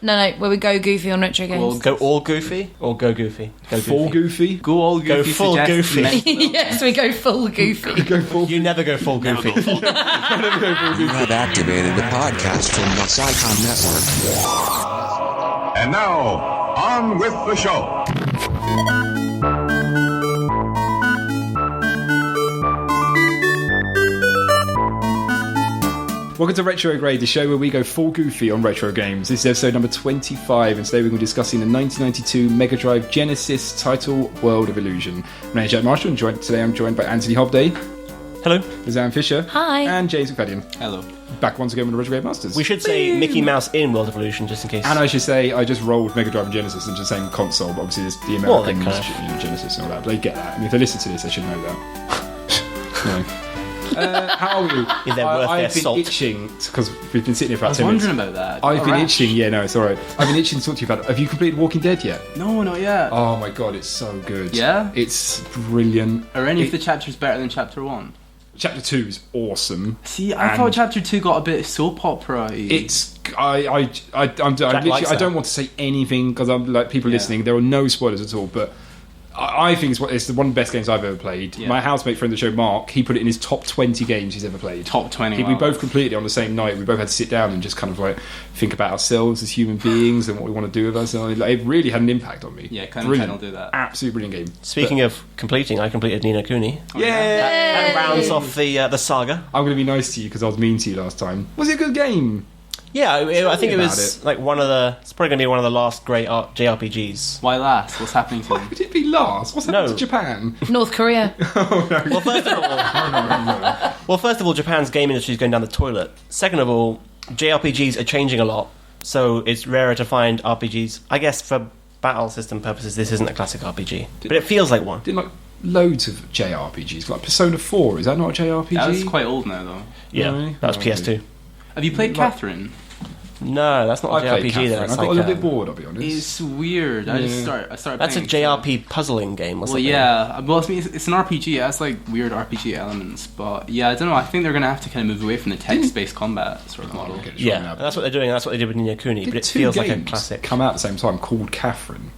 No, where we go goofy on retro games. Well, Go all goofy or go goofy? Go Full goofy? Go all goofy. Go full goofy. Yes, we go full goofy. Go full. You never go full goofy. You have activated the podcast from the Psycom Network. And now, on with the show. Welcome to Retrograde, the show where we go full goofy on retro games. This is episode number 25, and today we're going to be discussing the 1992 Mega Drive Genesis title, World of Illusion. My name is Jack Marshall, and today I'm joined by Anthony Hobday. Hello. Anne Fisher. Hi. And James McFadden. Hello. Back once again with the Retrograde Masters. We should say Mickey Mouse in World of Illusion, just in case. And I should say, I just rolled Mega Drive and Genesis into the same console, but obviously it's the American Genesis and all that. But they get that. I mean, if they listen to this, they should know that. No. How are you? Is there worth I've their been salt? itching, because we've been sitting here for about 10 I was minutes. wondering about that. I've been itching, yeah, no, it's alright. I've been itching to talk to you about it. Have you completed Walking Dead yet? No, not yet. Oh my god, it's so good. Yeah? It's brilliant. Are any of the chapters better than chapter 1? Chapter 2 is awesome. See, I And thought chapter 2 got a bit soap opera-y. It's I don't want to say anything because I'm like people listening. There are no spoilers at all, but I think it's one of the best games I've ever played. Yeah. My housemate friend of the show, Mark, he put it in his top 20 games he's ever played. Top 20. We wow. both completed it on the same night. We both had to sit down and just kind of like think about ourselves as human beings and what we want to do with ourselves. It really had an impact on me. Yeah, kind of channel do that. Absolutely brilliant game. Speaking of completing, I completed Ni no Kuni. Yeah, That rounds off the saga. I'm going to be nice to you because I was mean to you last time. Was it a good game? Yeah, I think it about was it. like it's probably going to be one of the last great JRPGs. Why last? What's happening to Why them? would it be last? What's happened No. to Japan? North Korea. Well, first of all, Japan's game industry is going down the toilet. Second of all, JRPGs are changing a lot, so it's rarer to find RPGs. I guess for battle system purposes, this isn't a classic RPG, but it feels like one. Did like loads of JRPGs, like Persona 4. Is that not a JRPG? That's quite old now, though. Yeah, Really? that was Oh, PS2. Have you played Like- Catherine? No, that's not I a played JRPG. Catherine. That's I got like a little bit bored, I'll be honest. It's weird. I Yeah. started that's a playing JRP puzzling game or Well, something. yeah. Well, it's an RPG. It has like weird RPG elements, but yeah, I don't know. I think they're going to have to kind of move away from the text-based combat sort of model. Okay, sure, Yeah, now. that's what they're doing. That's what they did with Ni no Kuni, Did but it two feels like a games classic. come out at the same time called Catherine.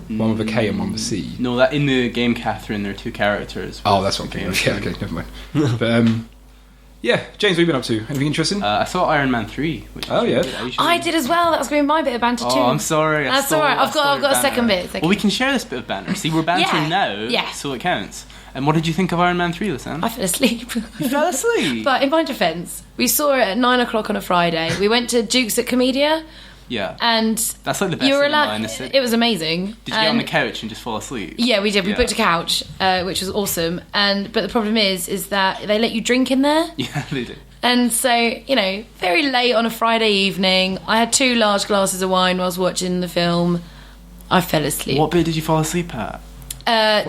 One with a K and one with a C. No, that in the game Catherine, there are two characters. Oh, that's what I'm thinking of. Yeah, okay, never mind. But, yeah, James, what have you been up to? Anything interesting? I saw Iron Man 3. Which Oh, yeah. I did as well. That was going to be my bit of banter too. Oh, I'm sorry. That's alright. I've got a second bit. It's okay. Well, we can share this bit of banter. See, we're bantering now, Yeah. so it counts. And what did you think of Iron Man 3, Lisanne? I fell asleep. You fell asleep? But in my defence, we saw it at 9 o'clock on a Friday. We went to Duke's at Comedia, Yeah. and That's like the best you were cinema allowed. in the city. It was amazing. Did you get on the couch and just fall asleep? Yeah, we did. We Yeah. booked a couch, which was awesome. But the problem is that they let you drink in there. Yeah, they did. And so, very late on a Friday evening, I had 2 large glasses of wine while I was watching the film. I fell asleep. What bit did you fall asleep at?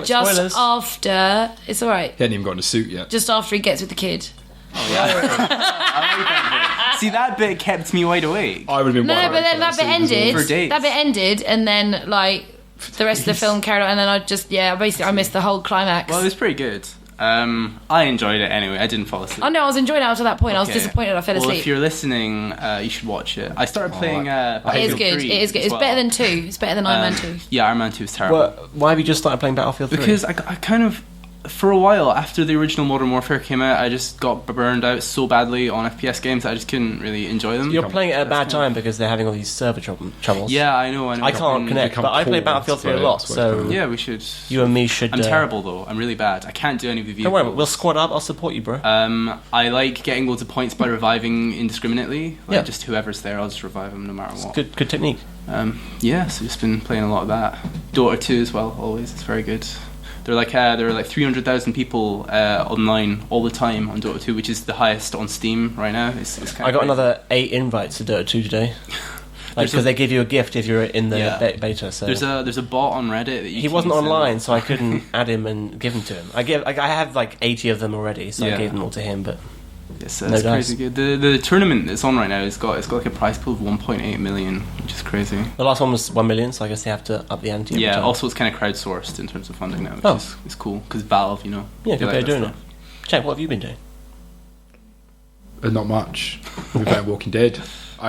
Just spoilers? after... It's all right. He hadn't even got in a suit yet. Just after he gets with the kid. Oh, yeah. I like that bit. See, that bit kept me wide awake. I would have been No, wild but then if that bit scene was ended. For dates. That bit ended, and then, the rest of the film carried on, and then I missed the whole climax. Well, it was pretty good. I enjoyed it anyway. I didn't fall asleep. Oh no, I was enjoying it up to that point. I was Okay. disappointed I fell Well, asleep. if you're listening, you should watch it. I started playing. It is good. It is good. It's better than 2. It's better than Iron Man 2. Yeah, Iron Man 2 is terrible. Well, why have you just started playing Battlefield 3? Because I kind of, for a while after the original Modern Warfare came out, I just got burned out so badly on FPS games that I just couldn't really enjoy them. You're playing it at a bad time because they're having all these server troubles. Yeah, I know. I can't connect, become but I play cool. Battlefield 3 a lot, so Yeah, we should. you and me should... I'm terrible though. I'm really bad. I can't do any of the vehicles. Don't worry, we'll squad up, I'll support you, bro. I like getting loads of points by reviving indiscriminately. Like Yeah. just whoever's there, I'll just revive them no matter what. Good technique. Yeah, so just been playing a lot of that. Dota 2 as well, always. It's very good. There are like 300,000 people online all the time on Dota 2, which is the highest on Steam right now. It's kind I of got crazy. another 8 invites to Dota 2 today. Because they give you a gift if you're in the Yeah. beta. So There's a bot on Reddit that you he can wasn't send- online, so I couldn't add him and give him to him. I have like 80 of them already, so Yeah. I gave them all to him. But It's No crazy dice. good. The tournament that's on right now it's got like a prize pool of 1.8 million, which is crazy. the last one was 1 million, so I guess they have to up the ante. every Yeah. time. Also, it's kind of crowdsourced in terms of funding now, which is cool because Valve, yeah, they good like way of that doing stuff. it. Check, what have you been doing? Not much. We've been playing Walking Dead.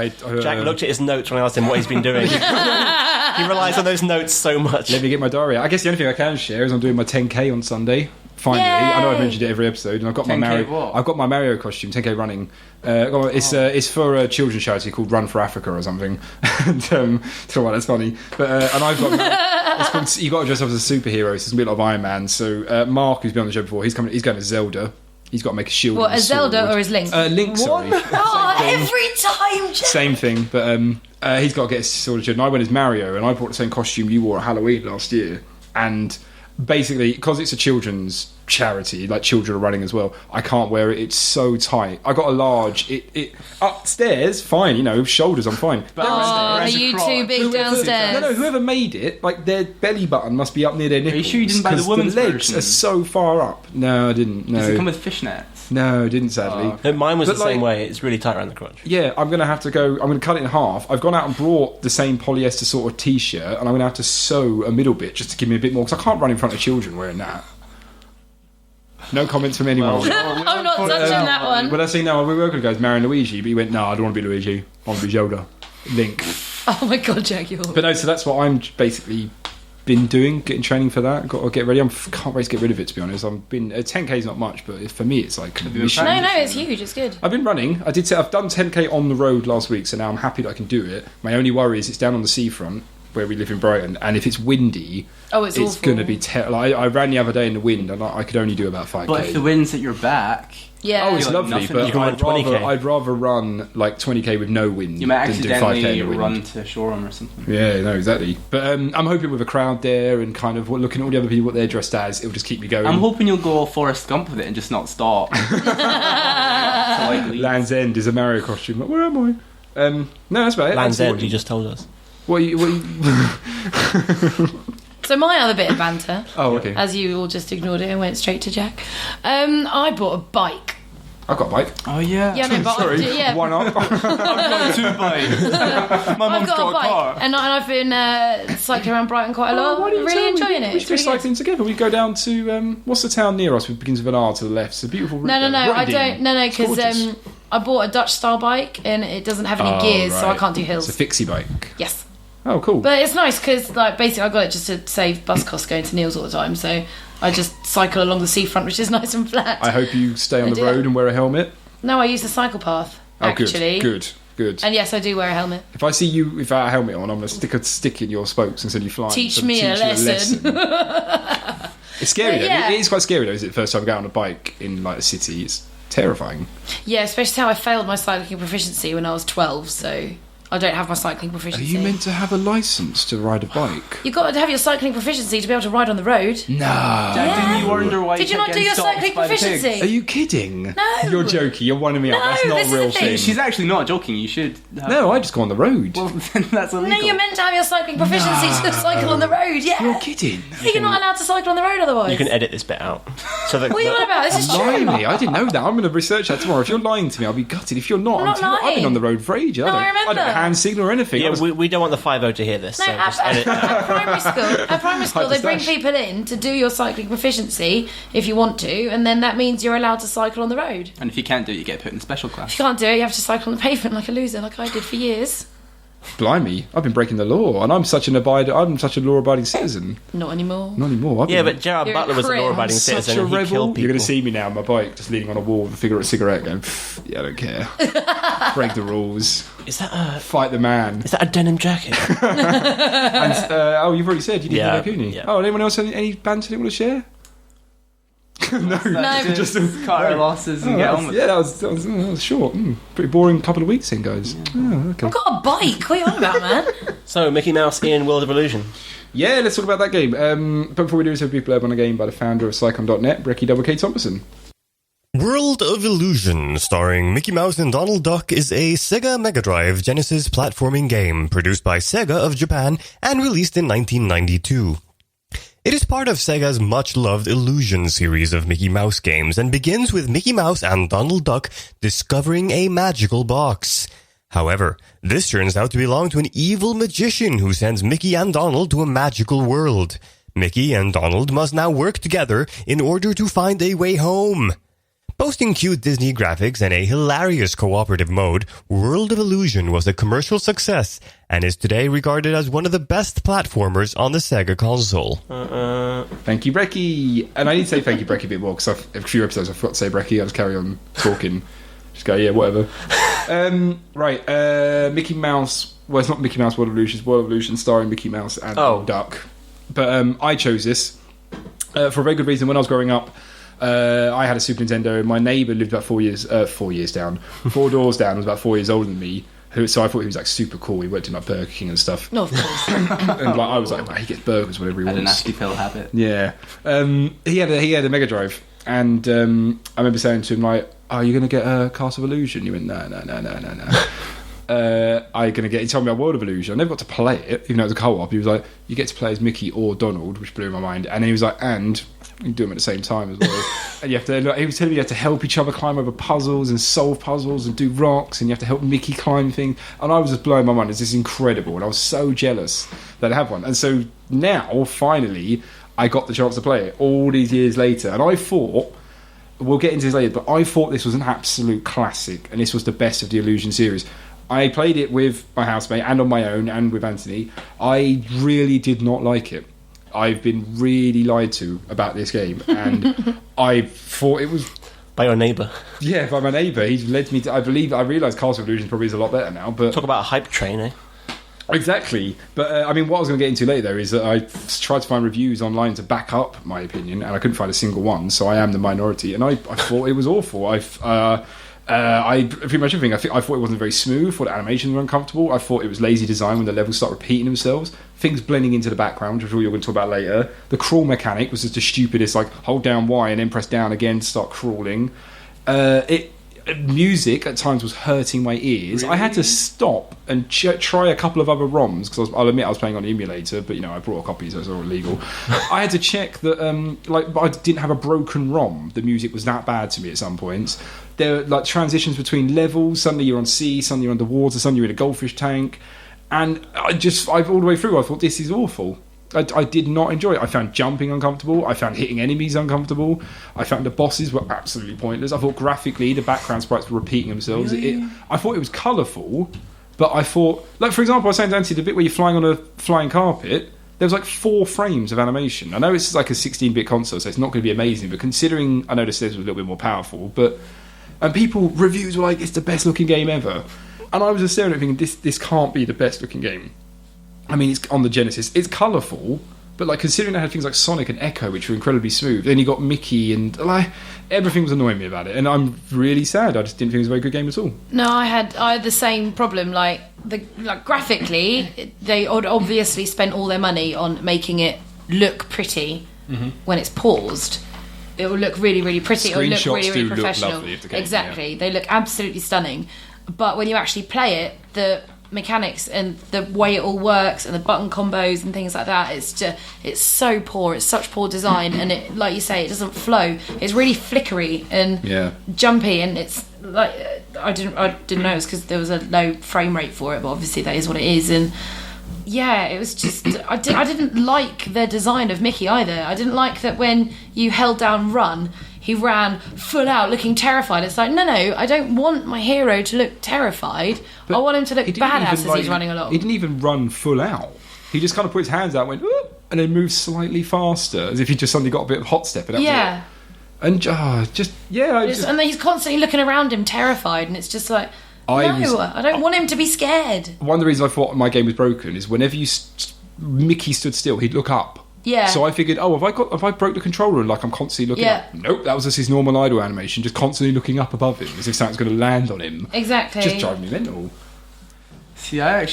Jack looked at his notes when I asked him what he's been doing. He relies on those notes so much. Let me get my diary out. I guess the only thing I can share is I'm doing my 10k on Sunday. Finally, Yay! I know I've mentioned it every episode, and I've got my 10K Mario. what? I've got my Mario costume, 10k running. It's for a children's charity called Run for Africa or something. And so well, that's funny. But and I've got it's called, you got to dress up as a superhero. So it's a bit like Iron Man. So Mark, who's been on the show before, he's going as Zelda. He's got to make a shield. What, and a as Zelda sword. or as Link? Link, sorry. Oh, every time, Jack. Same thing, but he's got to get a sword and shield. And I went as Mario, and I bought the same costume you wore at Halloween last year. And basically, because it's a children's charity, like children are running as well, I can't wear it. It's so tight. I got a large. It upstairs, fine. shoulders, I'm fine. Oh, are you too big downstairs? No, whoever made it, like their belly button must be up near their nipples. Are you sure you didn't buy the 'cause woman's the legs version? are so far up. No, I didn't. No, Does it come with fishnets? no, I didn't. Sadly. Oh, No, mine was But the same like- way. It's really tight around the crotch. Yeah, I'm going to have to go. I'm going to cut it in half. I've gone out and brought the same polyester sort of t-shirt, and I'm going to have to sew a middle bit just to give me a bit more, because I can't run in front of children wearing that. No comments from anyone. I'm not touching that one. But I say no. We were going to go as Mario and Luigi, but he went, no, I don't want to be Luigi. I want to be Zelda. Link. Oh my god, Jack, you're... But no, so that's what I'm basically been doing, getting training for that. Got to get ready. Can't wait to get rid of it, to be honest. I've been 10k is not much, but for me it's like a mission. No, it's huge. It's good. I've been running. I've done 10k on the road last week, so now I'm happy that I can do it. My only worry is it's down on the seafront where we live in Brighton, and if it's windy, it's awful. going to be terrible. I ran the other day in the wind, and I could only do about 5k. But if the wind's at your back, Yeah. Oh, it's Like lovely, nothing. but You can run 20K. I'd rather run like 20k with no wind you might than do 5k in accidentally the wind. run to Shoreham or something. Yeah, no, exactly. But I'm hoping with a crowd there and kind of looking at all the other people what they're dressed as, it'll just keep me going. I'm hoping you'll go all Forrest Gump with it and just not stop. Land's End is a Mario costume. Like, where am I? No, that's about it. Land's That's End, you just told us. What you So my other bit of banter, Oh, okay. as you all just ignored it and went straight to Jack, I bought a bike. I've got a bike. Oh yeah. Yeah, no, but Sorry, yeah, why not? I've got 2 bikes. My I've mum's got a bike, car. and I've been cycling around Brighton quite a lot. Why don't you Really tell me? enjoying it. We It's should go really good. cycling together. We go down to what's the town near us? It begins with an R to the left. It's a beautiful route. No, there. I Rotterdam. don't. No, It's because gorgeous. I bought a Dutch style bike and it doesn't have any Oh, gears, so I right. can't do hills. It's a fixie bike. Yes. Oh, cool. But it's nice because, like, basically, I got it just to save bus costs going to Neil's all the time. So I just cycle along the seafront, which is nice and flat. I hope you stay on I the do road that. and wear a helmet. No, I use the cycle path. Oh, actually, good. And yes, I do wear a helmet. If I see you without a helmet on, I'm going to stick a stick in your spokes and send you flying. Teach to me a teach you lesson. It's scary But though. yeah. It is quite scary though, is it? First time I go on a bike in like a city. It's terrifying. Yeah, especially how I failed my cycling proficiency when I was 12. So I don't have my cycling Are proficiency. you meant to have a license to ride a bike? You've got to have your cycling proficiency to be able to ride on the road. No. Dad, didn't you wonder why Did you kept not do getting your stopped cycling by the pigs? proficiency? Are you kidding? No. You're joking. You're winding me up. No, That's not this a is the real thing. thing. She's actually not joking. You should. Have... No, I just go on the road. Well, then that's illegal. No, you're meant to have your cycling proficiency to cycle on the road. Yeah. You're kidding. You're not allowed to cycle on the road otherwise. You can edit this bit out. So that What are you on about? This is true. Blimey, I didn't know that. I'm going to research that tomorrow. If you're lying to me, I'll be gutted. If you're not, I'm not I've been lying. on the road for ages. No, I remember. I don't hand signal or anything. yeah, I was- we don't want the 5-0 to hear this. No, So just edit it out. at primary school, they bring Hyperstash. people in to do your cycling proficiency if you want to, and then that means you're allowed to cycle on the road. And if you can't do it, you get put in special class. If you can't do it, you have to cycle on the pavement like a loser, like I did for years. Blimey, I've been breaking the law, and I'm such a law-abiding citizen. Not anymore. Not anymore. I've Yeah, been but Gerard You're a Butler was a prick. law-abiding such citizen a and he rebel. killed people. You're going to see me now on my bike, just leaning on a wall with a cigarette, going, "Pff, yeah, I don't care. Break the rules. Is that Fight the man." a denim jacket? And, you've already said you did Yeah, Nino Cooney. yeah. Oh, anyone else have any banter they want to share? No. Just cut our losses and get on with that was short. Pretty boring couple of weeks then, guys. Oh, okay. I've got a bike. What are you on about, man? So, Mickey Mouse in World of Illusion. Yeah, let's talk about that game. But before we do so, we blurb on a game by the founder of Psychon.net, Brecky Double K Thompson. World of Illusion, starring Mickey Mouse and Donald Duck, is a Sega Mega Drive Genesis platforming game produced by Sega of Japan and released in 1992. It is part of Sega's much-loved Illusion series of Mickey Mouse games and begins with Mickey Mouse and Donald Duck discovering a magical box. However, this turns out to belong to an evil magician who sends Mickey and Donald to a magical world. Mickey and Donald must now work together in order to find a way home. Boasting cute Disney graphics and a hilarious cooperative mode, World of Illusion was a commercial success and is today regarded as one of the best platformers on the Sega console. Thank you, Brecky. And I need to say thank you, Brecky, a bit more, because a few episodes I forgot to say Brecky. I'll just carry on talking. Just go, yeah, whatever. Mickey Mouse. Well, it's not Mickey Mouse World of Illusion. It's World of Illusion starring Mickey Mouse and Duck. But I chose this for a very good reason. When I was growing up, I had a Super Nintendo. My neighbour lived about 4 doors down, was about 4 years older than me. So I thought he was like super cool. He worked in like Burger King and stuff. No, of course. And like I was like, he gets burgers whenever he Had wants. a nasty pill habit. Yeah. He had a Mega Drive, and I remember saying to him like, "Are you going to get a Castle of Illusion?" He went, "No." Are you going to get? He told me about World of Illusion. I never got to play it, even though it was a co-op. He was like, "You get to play as Mickey or Donald," which blew my mind. And then he was like, "And you can do them at the same time as well." And you have to. He was telling me you have to help each other climb over puzzles and solve puzzles and do rocks, and you have to help Mickey climb things. And I was just blowing my mind. It's just incredible, and I was so jealous that I had one. And so now, finally, I got the chance to play it all these years later. And I thought, we'll get into this later, but I thought this was an absolute classic, and this was the best of the Illusion series. I played it with my housemate and on my own and with Anthony. I really did not like it. I've been really lied to about this game, and I thought it was... By your neighbour. Yeah, by my neighbour. He led me to... I realised Castle of Illusion probably is a lot better now, but... Talk about a hype train, eh? Exactly. But, what I was going to get into later, though, is that I tried to find reviews online to back up my opinion, and I couldn't find a single one, so I am the minority, and I thought it was awful. I pretty much everything. I thought it wasn't very smooth. I thought the animations were uncomfortable. I thought it was lazy design when the levels start repeating themselves. Things blending into the background, which I'm sure you're going to talk about later. The crawl mechanic was just the stupidest, like hold down Y and then press down again to start crawling. Music at times was hurting my ears. Really? I had to stop and try a couple of other ROMs because I'll admit I was playing on the emulator, but I brought a copy, so it's all illegal. I had to check that, but I didn't have a broken ROM. The music was that bad to me at some points. There were like transitions between levels. Suddenly you're on sea, suddenly you're underwater, suddenly you're in a goldfish tank, and all the way through I thought this is awful. I did not enjoy it. I found jumping uncomfortable. I found hitting enemies uncomfortable. I found the bosses were absolutely pointless. I thought graphically the background sprites were repeating themselves. Really? I thought it was colourful, but I thought, like for example, I was saying to Nancy, the bit where you're flying on a flying carpet, there was like 4 frames of animation. I know it's like a 16-bit console, so it's not going to be amazing, but considering, I know the Stems was a little bit more powerful, and people, reviews were like, it's the best looking game ever. And I was just staring at it thinking, this can't be the best looking game. I mean, it's on the Genesis. It's colourful, but like considering they had things like Sonic and Echo, which were incredibly smooth, then you got Mickey, and like everything was annoying me about it. And I'm really sad. I just didn't think it was a very good game at all. No, I had the same problem. Like graphically, they obviously spent all their money on making it look pretty when it's paused. It will look really, really pretty. It will look really, really professional. Look lovely if the game, exactly, they look absolutely stunning. But when you actually play it, the mechanics and the way it all works and the button combos and things like that, it's so poor. It's such poor design, and it, like you say, it doesn't flow. It's really flickery and jumpy, and it's like I didn't know it's because there was a low frame rate for it, but obviously that is what it is. And yeah, it was just I didn't like their design of Mickey either. I didn't like that when you held down run, he ran full out looking terrified. It's like, no, I don't want my hero to look terrified. But I want him to look badass as he's running along. He didn't even run full out. He just kind of put his hands out, went, whoop, and then moved slightly faster, as if he just suddenly got a bit of hot step. And that was it. And and then he's constantly looking around him terrified, and it's just like, I don't want him to be scared. One of the reasons I thought my game was broken is whenever Mickey stood still, he'd look up. Yeah. So I figured, if I broke the controller and like I'm constantly looking up. Nope, that was just his normal idle animation, just constantly looking up above him as if something's going to land on him. Exactly. Just driving me mental. See, I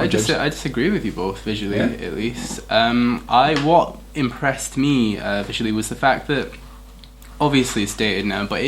disagree with you both visually, at least. What impressed me visually was the fact that obviously it's dated now, but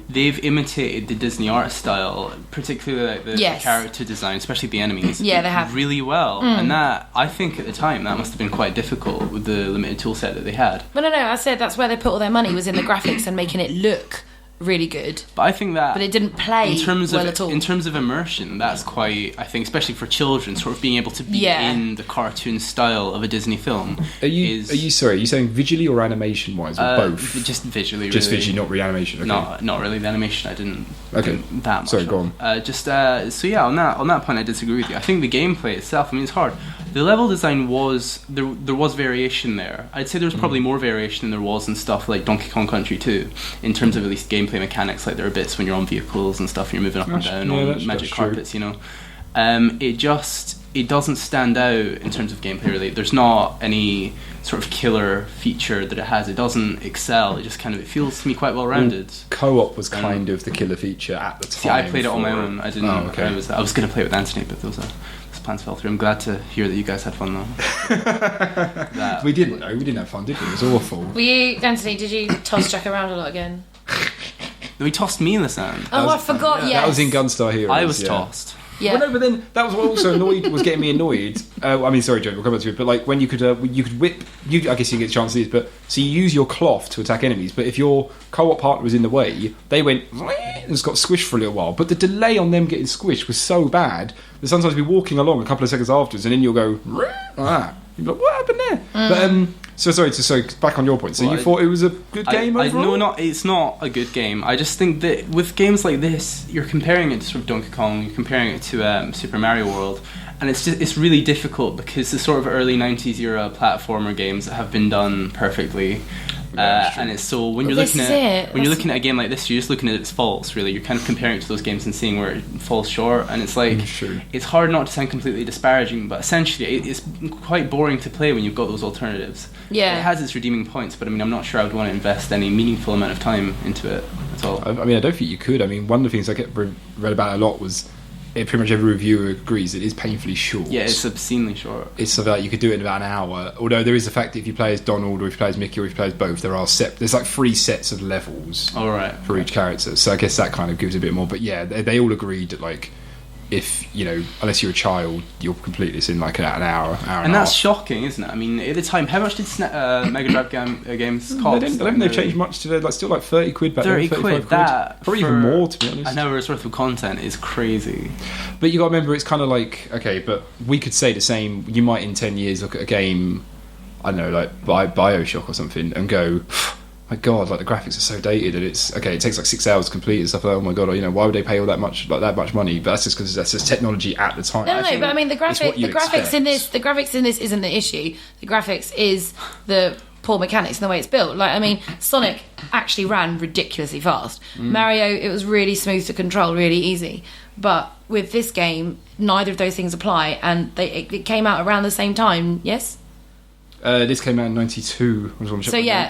they've imitated the Disney art style, particularly like the character design, especially the enemies. Yeah, they have really well, and that I think at the time that must have been quite difficult with the limited tool set that they had. But no, I said that's where they put all their money, was in the graphics and making it look really good. But I think that... But it didn't play at all. In terms of immersion, that's quite, I think, especially for children, sort of being able to be in the cartoon style of a Disney film. Are you saying visually or animation-wise, or both? Just visually, Just really. visually, not really animation. Okay. Not really. The animation I didn't that much. Sorry, go on. On that point, I disagree with you. I think the gameplay itself, I mean, it's hard. The level design was there was variation there. I'd say there was probably more variation than there was in stuff like Donkey Kong Country 2, in terms of at least gameplay mechanics. Like there are bits when you're on vehicles and stuff, and you're moving up and down on magic carpets. You know, it doesn't stand out in terms of gameplay. Really, there's not any sort of killer feature that it has. It doesn't excel. It just kind of, it feels to me quite well rounded. Co-op was kind of the killer feature at the time. See, I played it on my own. I didn't. Oh, okay. I was going to play with Anthony, but those plans fell through. I'm glad to hear that you guys had fun though. We didn't have fun, did we? It was awful. Anthony, did you toss Jack around a lot again? We tossed me in the sand. Oh, I forgot. Yes. That was in Gunstar Heroes. I was tossed. Yeah. Well, no, but then that was what also was getting me annoyed. I mean, sorry, Joe, we'll come back to it. But like when you could whip, I guess you get a chance to do this. But so you use your cloth to attack enemies. But if your co-op partner was in the way, they went and just got squished for a little while. But the delay on them getting squished was so bad that sometimes we'd be walking along a couple of seconds afterwards, and then you'll go like that. You'd be like, what happened there? But so back on your point. So you thought it was a good game overall? No, it's not a good game. I just think that with games like this, you're comparing it to sort of Donkey Kong, you're comparing it to Super Mario World, and it's really difficult because the sort of early 90s era platformer games that have been done perfectly. And it's so when you're looking at a game like this, you're just looking at its faults. Really, you're kind of comparing it to those games and seeing where it falls short. And it's like it's hard not to sound completely disparaging, but essentially it's quite boring to play when you've got those alternatives. Yeah, it has its redeeming points, but I mean, I'm not sure I would want to invest any meaningful amount of time into it at all. I mean, I don't think you could. I mean, one of the things I read about a lot was, pretty much every reviewer agrees it is painfully short. Yeah, it's obscenely short. It's so that you could do it in about an hour. Although there is the fact that if you play as Donald, or if you play as Mickey, or if you play as both, there's like 3 sets of levels for each character. So I guess that kind of gives a bit more. But yeah, they all agreed that like, if unless you're a child, you'll complete this in like an hour and that's half. Shocking, isn't it? I mean, at the time, how much did Mega Drive games cost? I don't think they've changed much today. Like still like 30 quid back then. 30 quid. That probably even more, to be honest. An hour's worth of content is crazy. But you got to remember, it's kind of like, okay, but we could say the same. You might in 10 years look at a game, I don't know, like BioShock or something, and go, my God, like the graphics are so dated, and it's okay. It takes like 6 hours to complete and stuff. Like, oh my God, why would they pay all that much money? But that's just because that's just technology at the time. No, but I mean the graphics in this isn't the issue. The graphics is the poor mechanics and the way it's built. Like, I mean, Sonic actually ran ridiculously fast. Mario, it was really smooth to control, really easy. But with this game, neither of those things apply, and it came out around the same time. Yes. This came out in 92.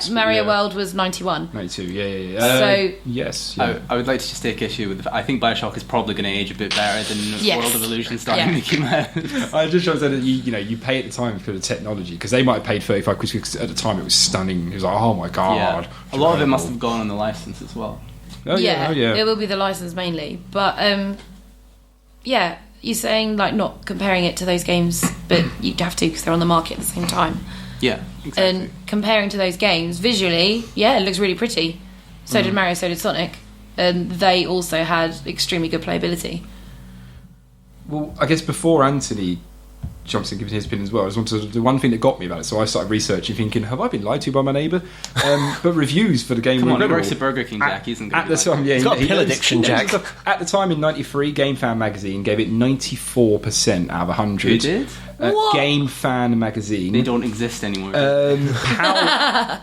Mario World was 91. 92, yeah. So yes, yeah. I would like to just take issue with I think BioShock is probably going to age a bit better than World of Illusion starting to came out. I just trying to say that you pay at the time for the technology, because they might have paid 35 quid because at the time it was stunning. It was like, oh my God. Yeah. A lot of it must have gone on the license as well. It will be the license mainly, but you're saying like not comparing it to those games, but you'd have to because they're on the market at the same time. Yeah, exactly. And comparing to those games, visually, it looks really pretty. So did Mario, so did Sonic. And they also had extremely good playability. Well, I guess before Anthony jumps in giving his opinion as well, I just wanted to do one thing that got me about it. So I started researching, thinking, have I been lied to by my neighbour? But reviews for the game Come were on, he incredible. works at Burger King, Jack. He isn't going at the time, he's got a pill addiction, Jack. At the time in '93, Game Fan magazine gave it 94% out of 100. Who did? Game Fan magazine. They don't exist anymore.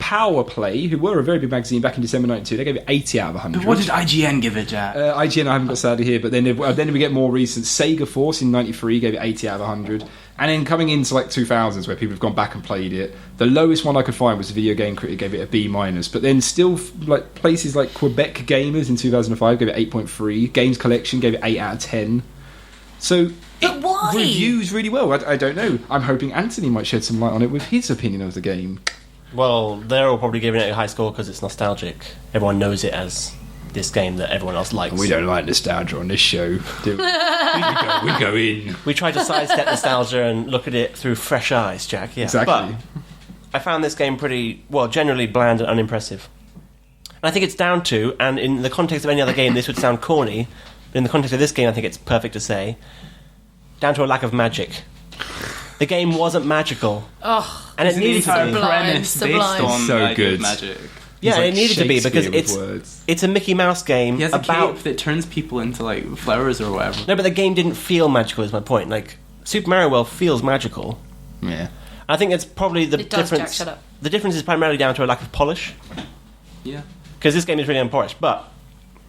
Power Play, who were a very big magazine back in December '92, they gave it 80 out of 100. But what did IGN give it, Jack? IGN, I haven't got sadly here, but then we get more recent. Sega Force in '93 gave it 80 out of 100. And then coming into like 2000s, where people have gone back and played it, the lowest one I could find was the Video Game Critic gave it a B-. But then still, like places like Quebec Gamers in 2005 gave it 8.3. Games Collection gave it 8 out of 10. So but why? Reviews really well. I don't know. I'm hoping Anthony might shed some light on it with his opinion of the game. Well, they're all probably giving it a high score because it's nostalgic. Everyone knows it as this game that everyone else likes. And we don't like nostalgia on this show, do we? we go in. We try to sidestep nostalgia and look at it through fresh eyes, Jack. Yeah. Exactly. But I found this game pretty, generally bland and unimpressive. I think it's down to, and in the context of any other game this would sound corny, but in the context of this game I think it's perfect to say, down to a lack of magic. The game wasn't magical. Oh, and it needed to be. Premise Sublime. based on So good. magic. Yeah, like it needed to be because Shakespeare with it's a Mickey Mouse game He has a about. cape that turns people into like flowers or whatever. No, but the game didn't feel magical. Is my point. Like Super Mario World feels magical. Yeah. I think it's probably the It does, difference. Jack, shut up. The difference is primarily down to a lack of polish Yeah. because this game is really unpolished. But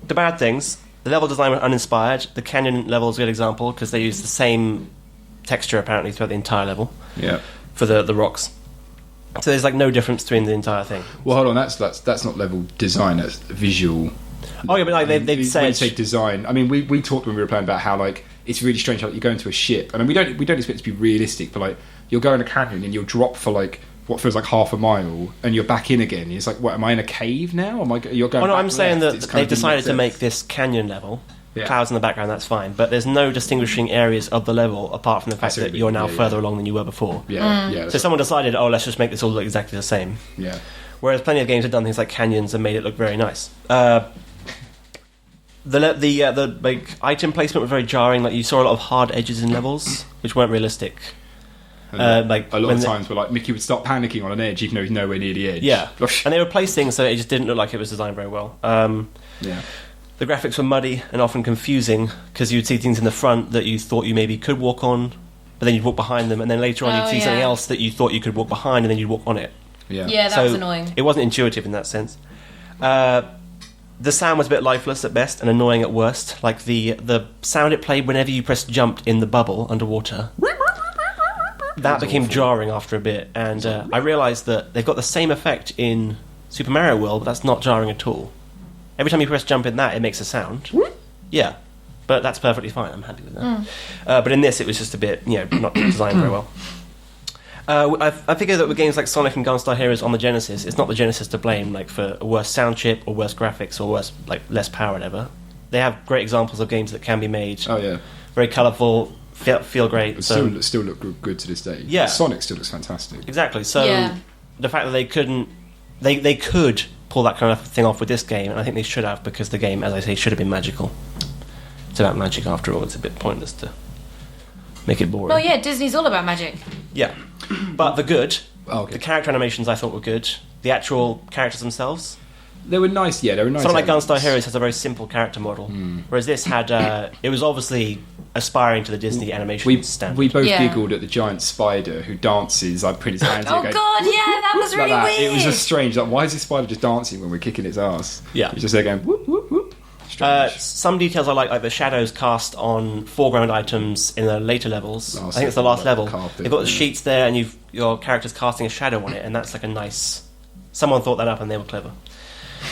the bad things, the level design was uninspired. The canyon level is a good example because they use the same texture apparently throughout the entire level Yeah. for the rocks. So there's like no difference between the entire thing. Well, hold on. That's not level design. That's visual. Oh yeah, but like they've When said you say design, I mean, we talked when we were playing about how like it's really strange how you go into a ship. I mean, we don't expect it to be realistic, but like you'll go in a canyon and you'll drop for like what feels like half a mile, and you're back in again. It's like, what? Am I in a cave now? You're going? Oh no, back I'm saying left. that It's kind they've of didn't decided to sense. make this canyon level. Yeah. Clouds in the background, that's fine. But there's no distinguishing areas of the level apart from the fact see what that you you're mean. now Yeah, further yeah. along than you were before. Yeah, yeah. So someone decided, oh, let's just make this all look exactly the same. Yeah. Whereas plenty of games have done things like canyons and made it look very nice. The like item placement was very jarring. Like you saw a lot of hard edges in levels, which weren't realistic. And like a lot when of the- times where like Mickey would start panicking on an edge even though he's nowhere near the edge. Yeah, and they replaced things so it just didn't look like it was designed very well. Yeah. The graphics were muddy and often confusing because you'd see things in the front that you thought you maybe could walk on, but then you'd walk behind them, and then later on you'd Oh, see something yeah. else that you thought you could walk behind, and then you'd walk on it. Yeah. Yeah, that So was annoying. It wasn't intuitive in that sense. The sound was a bit lifeless at best and annoying at worst. Like the sound it played whenever you pressed jumped in the bubble underwater. That became jarring after a bit, and I realised that they've got the same effect in Super Mario World, but that's not jarring at all. Every time you press jump in that, it makes a sound. Yeah, but that's perfectly fine. I'm happy with that. But in this, it was just a bit, not designed very well. I figure that with games like Sonic and Gunstar Heroes on the Genesis, it's not the Genesis to blame, like for a worse sound chip or worse graphics or worse, like less power, or whatever. They have great examples of games that can be made. Oh yeah. Very colourful, feel great. It So still look good to this day. Yeah. Sonic still looks fantastic. exactly. So Yeah. the fact that they couldn't, they could pull that kind of thing off with this game, and I think they should have because the game, as I say, should have been magical. It's about magic after all. It's a bit pointless to make it boring. Well, yeah, Disney's all about magic. Yeah. But the good, Oh, okay. the character animations I thought were good. The actual characters themselves. They were nice. Yeah, they were nice. Something like elements. Gunstar Heroes has a very simple character model, whereas this had it was obviously aspiring to the Disney animation standard. We both Yeah. giggled at the giant spider who dances. I put his hands. Oh in, god, yeah, that was like really that. weird. It was just strange. Like, why is this spider just dancing when we're kicking its ass? Yeah. He's just there going whoop whoop whoop. Strange. Some details I like the shadows cast on foreground items in the later levels. Oh, I think it's the last like level. the carpet, They've got the yeah. sheets there, and your character's casting a shadow on it, and that's like a nice. Someone thought that up, and they were clever.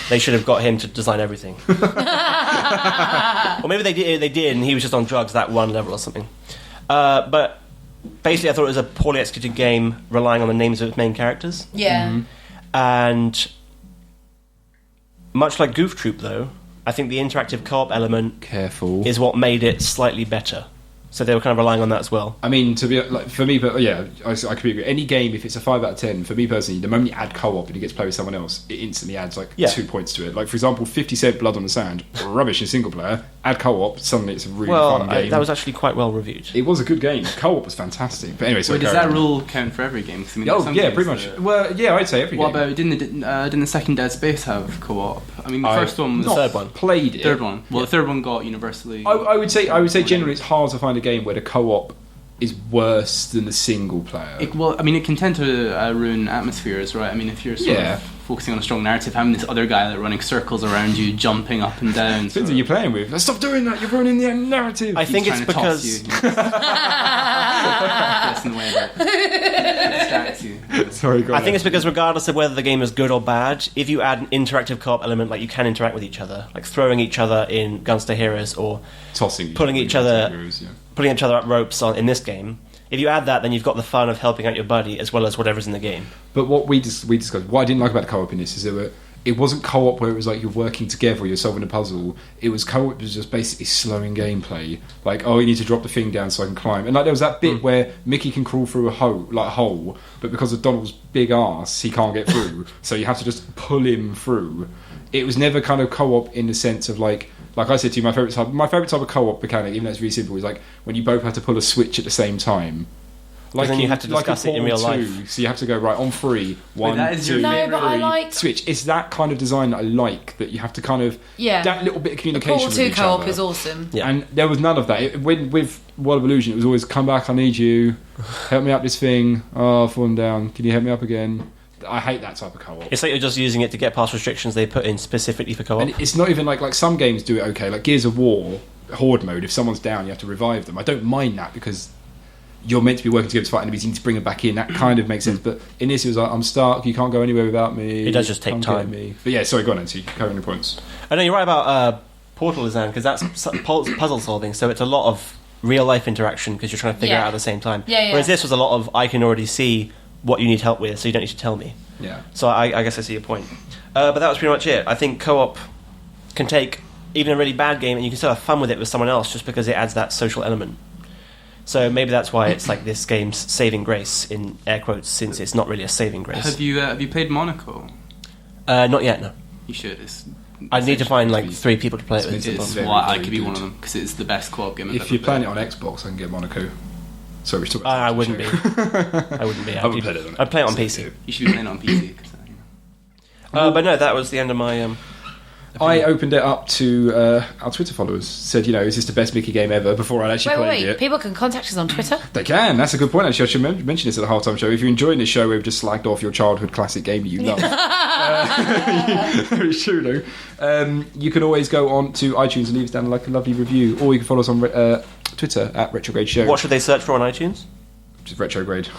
They should have got him to design everything. Or maybe they did, and he was just on drugs that one level or something. But basically, I thought it was a poorly executed game relying on the names of its main characters. Yeah. And much like Goof Troop, though, I think the interactive co-op element Careful. is what made it slightly better. So they were kind of relying on that as well. I mean, to be like for me, but yeah, I completely agree. Any game, if it's a 5 out of 10, for me personally, the moment you add co-op and you get to play with someone else, it instantly adds like Yeah. 2 points to it. Like for example, 50 Cent Blood on the Sand, rubbish in single player. Add co-op, suddenly it's a really fun game. That was actually quite well reviewed. It was a good game. Co-op was fantastic. But anyway, so Wait, does that rule count for every game? 'Cause I mean, Oh some yeah, games pretty much. that- Well, yeah, I'd say every What game. about didn't the second Dead Space have co-op? I mean, the I- first one was The third one. Played it. Third one. Well, the third one got universally. I would say generally it's hard to find a game where the co-op is worse than the single player. Well, I mean, it can tend to ruin atmospheres, right? I mean, if you're sort Yeah. of focusing on a strong narrative, having this other guy running circles around you, jumping up and down. Depends who you're playing with. Like, stop doing that. You're ruining the narrative. I think it's trying to toss because you. Gets in the way of it. Distracts you. Sorry, go I on. think it's because regardless of whether the game is good or bad, if you add an interactive co-op element, like you can interact with each other, like throwing each other in Gunstar Heroes or tossing, pulling each other up ropes on in this game. If you add that, then you've got the fun of helping out your buddy as well as whatever's in the game. But what we discussed, what I didn't like about the co-op in this is it wasn't co-op where it was like you're working together or you're solving a puzzle. It was co-op, it was just basically slowing gameplay. Like, oh, you need to drop the thing down so I can climb. And like there was that bit where Mickey can crawl through a hole, but because of Donald's big ass, he can't get through. So you have to just pull him through. It was never kind of co-op in the sense of like I said to you, my favourite type of co-op mechanic, even though it's really simple, is like when you both have to pull a switch at the same time. Like then you have to discuss it in real life. So you have to go, right, on 3, 1, 2, No, but I like... switch. It's that kind of design that I like, that you have to kind of... that little bit of communication Portal with 2 each co-op other. is awesome. Yeah. And there was none of that. With World of Illusion, it was always, come back, I need you. Help me up this thing. Oh, I've fallen down. Can you help me up again? I hate that type of co-op. It's like you're just using it to get past restrictions they put in specifically for co-op. And it's not even like some games do it okay. Like Gears of War, Horde mode, if someone's down, you have to revive them. I don't mind that because... you're meant to be working together to fight enemies, you need to bring them back in. That kind of makes sense. But in this, it was like, I'm stuck, you can't go anywhere without me. It does just take Come time. get me. But yeah, sorry, go on, Nancy. Covering your points. I know you're right about Portal design, because that's puzzle solving, so it's a lot of real-life interaction because you're trying to figure it out at the same time. Yeah. Whereas this was a lot of, I can already see what you need help with, so you don't need to tell me. Yeah. So I guess I see your point. But that was pretty much it. I think co-op can take even a really bad game and you can still have fun with it with someone else just because it adds that social element. So maybe that's why it's like this game's saving grace, in air quotes, since it's not really a saving grace. Have you played Monaco? Not yet, no. You should. I need to find like 3 people to play it with. It's I could be one of them because it's the best co-op game I've ever If you're playing played. it on Xbox, I can get Monaco. Sorry, we're still I wouldn't be. I wouldn't be. I haven't played it on I'd play it on PC. You should be playing it on PC. But no, that was the end of my... I opened it up to our Twitter followers. Said, is this the best Mickey game ever? Before I actually played it. People can contact us on Twitter. They can. That's a good point. Actually, I should mention this at the halftime show. If you're enjoying this show, we've just slagged off your childhood classic game that you love. Very true, though. You can always go on to iTunes and leave us down like a lovely review, or you can follow us on Twitter at Retrograde Show. What should they search for on iTunes? Just Retrograde.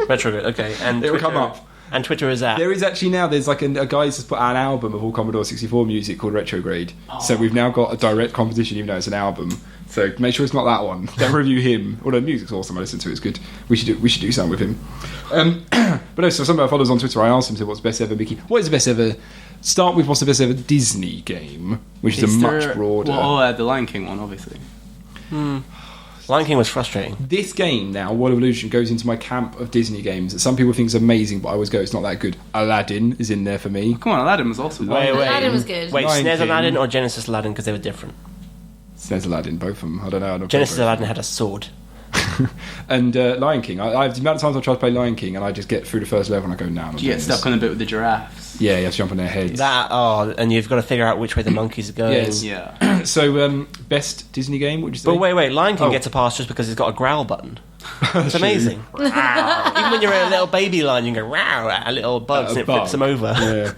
Retrograde, okay. And it will Twitter, come up. And Twitter is at... There is actually now, there's like a guy who's put out an album of all Commodore 64 music called Retrograde. So we've now got a direct competition, even though it's an album. So make sure it's not that one. Don't review him. Although the music's awesome, I listen to it, it's good. We should do something with him. But no, so some of our followers on Twitter, I asked them, what's the best ever Mickey? What is the best ever... Start with what's the best ever Disney game, which is a much broader... Well, the Lion King one, obviously. Lion King was frustrating. This game now, World of Illusion, goes into my camp of Disney games that some people think is amazing, but I always go, it's not that good. Aladdin is in there for me. Come on, Aladdin was also Wait. Aladdin was good. Wait, Lion SNES King. Aladdin or Genesis Aladdin, because they were different. There's Aladdin, both of them. I don't know. I don't Genesis play both. Aladdin had a sword. And Lion King. I the amount of times I try to play Lion King and I just get through the first level and I go, nah, I'm not You get doing stuck this. on the bit with the giraffes. Yeah, you have to jump on their heads. And you've got to figure out which way the monkeys are going. Yes. Yeah. So, best Disney game, what would you say? But wait, Lion King Oh. gets a pass just because it's got a growl button. It's amazing. Even when you're a little baby lion, you can go wow at little bugs and it flips them over.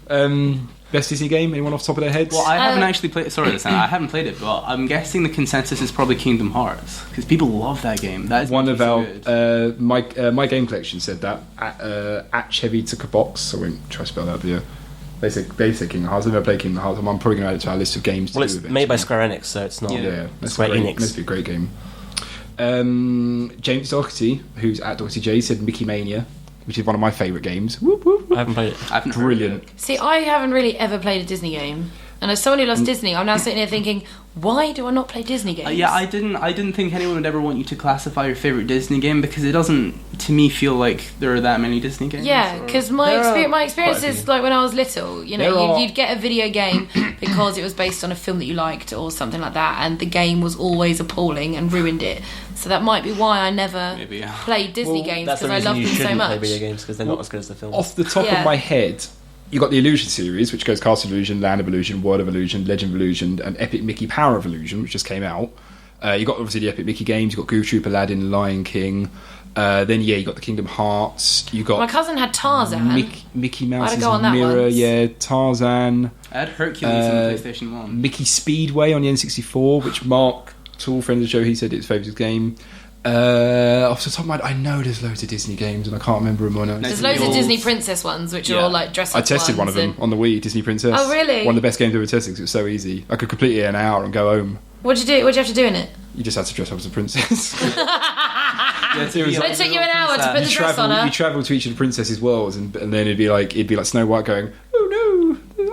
Yeah. Best Disney game, anyone off the top of their heads? Well, I haven't actually played. Sorry, listen, I haven't played it, but I'm guessing the consensus is probably Kingdom Hearts because people love that game. That is one of our good. my game collection said that at Chevy took a box. I won't try to spell that, but yeah, they say Kingdom Hearts. I've never played Kingdom Hearts. I'm probably going to add it to our list of games. Well, to it's do made by eventually. Square Enix, so it's not. Yeah, it's Square Enix. Must be a great game. James Doherty, who's at Doherty J, said Mickey Mania, which is one of my favourite games. Whoop, whoop, whoop. I haven't played it. I haven't heard Brilliant. of it. See, I haven't really ever played a Disney game. And as someone who loves Disney, I'm now sitting here thinking, why do I not play Disney games? Yeah, I didn't think anyone would ever want you to classify your favorite Disney game because it doesn't, to me, feel like there are that many Disney games. Yeah, because my experience quite a is few. like when I was little. You There know, are- you'd get a video game because it was based on a film that you liked or something like that, and the game was always appalling and ruined it. So that might be why I never Maybe, yeah. played Disney games That's the because I reason loved you them so shouldn't play much. video games because they're not as good as the films. Off the top Yeah. of my head, you got the Illusion series, which goes Castle of Illusion, Land of Illusion, World of Illusion, Legend of Illusion, and Epic Mickey Power of Illusion, which just came out. You got obviously the Epic Mickey games. You got Goof Troop, Aladdin, Lion King. Then you got the Kingdom Hearts. You got My cousin had Tarzan. Mickey I had Mouse's to go on that Mirror. once. Yeah, Tarzan. I had Hercules on PlayStation 1. Mickey Speedway on the N64, which Mark Tool, friend of the show, he said it's his favourite game. Off the top of my head, I know there's loads of Disney games and I can't remember them all now. There's loads of Disney Princess ones, which are Yeah. all like dress I up tested one of them on the Wii, Disney Princess. Oh, really? One of the best games I ever tested because it was so easy. I could complete it in an hour and go home. What'd you do? What'd you have to do in it? You just had to dress up as a princess. Yeah, it was It took you an hour to put the dress on her. You travel to each of the princesses' worlds, and then it'd be like Snow White going, "Oh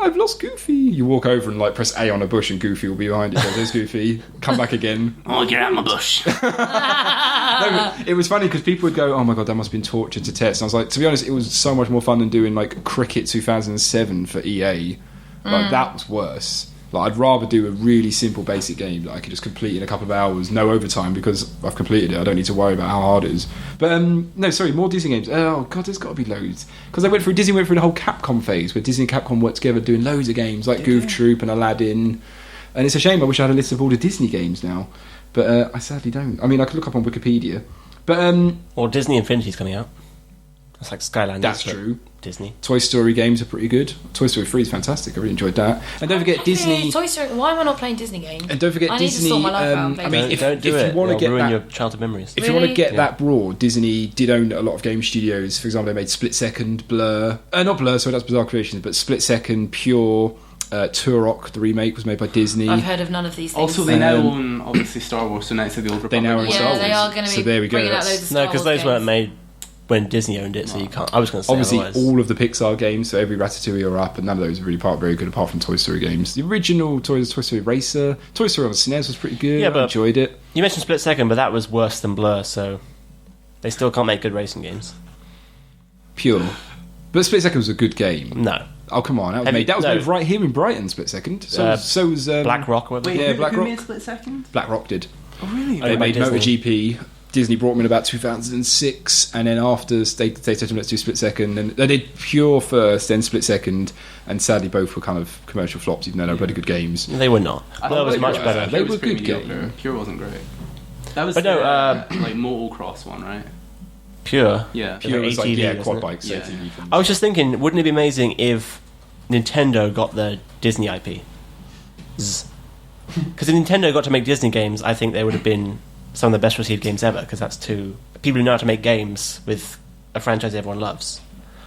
I've lost Goofy. You walk over and like press A on a bush and Goofy will be behind it. There's Goofy. Come back again. Oh, get out of my bush. No, it was funny because people would go, oh my god, that must have been torture to test. And I was like, to be honest, it was so much more fun than doing like Cricket 2007 for EA. Like that was worse. Like I'd rather do a really simple basic game that I could just complete in a couple of hours, no overtime, because I've completed it. I don't need to worry about how hard it is. But no, sorry, more Disney games. Oh god, there's got to be loads. Because Disney went through the whole Capcom phase where Disney and Capcom worked together doing loads of games like Goof Troop and Aladdin. And it's a shame. I wish I had a list of all the Disney games now, but I sadly don't. I mean, I could look up on Wikipedia. But or Disney Infinity's coming out. That's like Skylanders. That's true. Disney. Toy Story games are pretty good. Toy Story 3 is fantastic. I really enjoyed that. And don't forget Disney. Toy Story. Why am I not playing Disney games? And don't forget I Disney. Need to sort my life out, I mean, if don't do you it, want to get ruin that, your childhood memories. if you want to get Yeah. that broad, Disney did own a lot of game studios. For example, they made Split Second, Blur, not Blur. Sorry, that's Bizarre Creations, but Split Second, Pure. Turok, the remake, was made by Disney. I've heard of none of these things. Also, they now own obviously Star Wars, so Knights of the Old Republic. They now own Star yeah, they Wars. are going to be So there we go, bringing out that's- loads of Star No, because Wars those weren't games. made when Disney owned it, so you can't. I was going to say Obviously, otherwise. all of the Pixar games, so every Ratatouille are up, and none of those are really very good apart from Toy Story games. The original Toy Story Racer, Toy Story on the SNES was pretty good. Yeah, I but- enjoyed it. You mentioned Split Second, but that was worse than Blur, so they still can't make good racing games. Pure. But Split Second was a good game. No. Oh, come on. That was Have you- made no. made right here in Brighton, Split Second. So was... Black Rock, were they? Wait, Yeah, who, Black who Rock. made Split Second? Black Rock did. Oh, really? Oh, They by made Disney. MotoGP. Disney brought them in about 2006, and then after they said to them, let's do Split Second, and they did Pure first, then Split Second, and sadly both were kind of commercial flops, even though they were pretty good games. They were not. I Blur thought was they much were- better. They Pure was were pretty good mediocre. games. Pure wasn't great. That was But no, like motocross one, right? Pure. Yeah. Pure was like, ATV, yeah, wasn't quad it? bikes. Yeah. ATV things. I was just thinking, wouldn't it be amazing if Nintendo got the Disney IP? Because if Nintendo got to make Disney games, I think they would have been some of the best received games ever, because that's two people who know how to make games with a franchise everyone loves.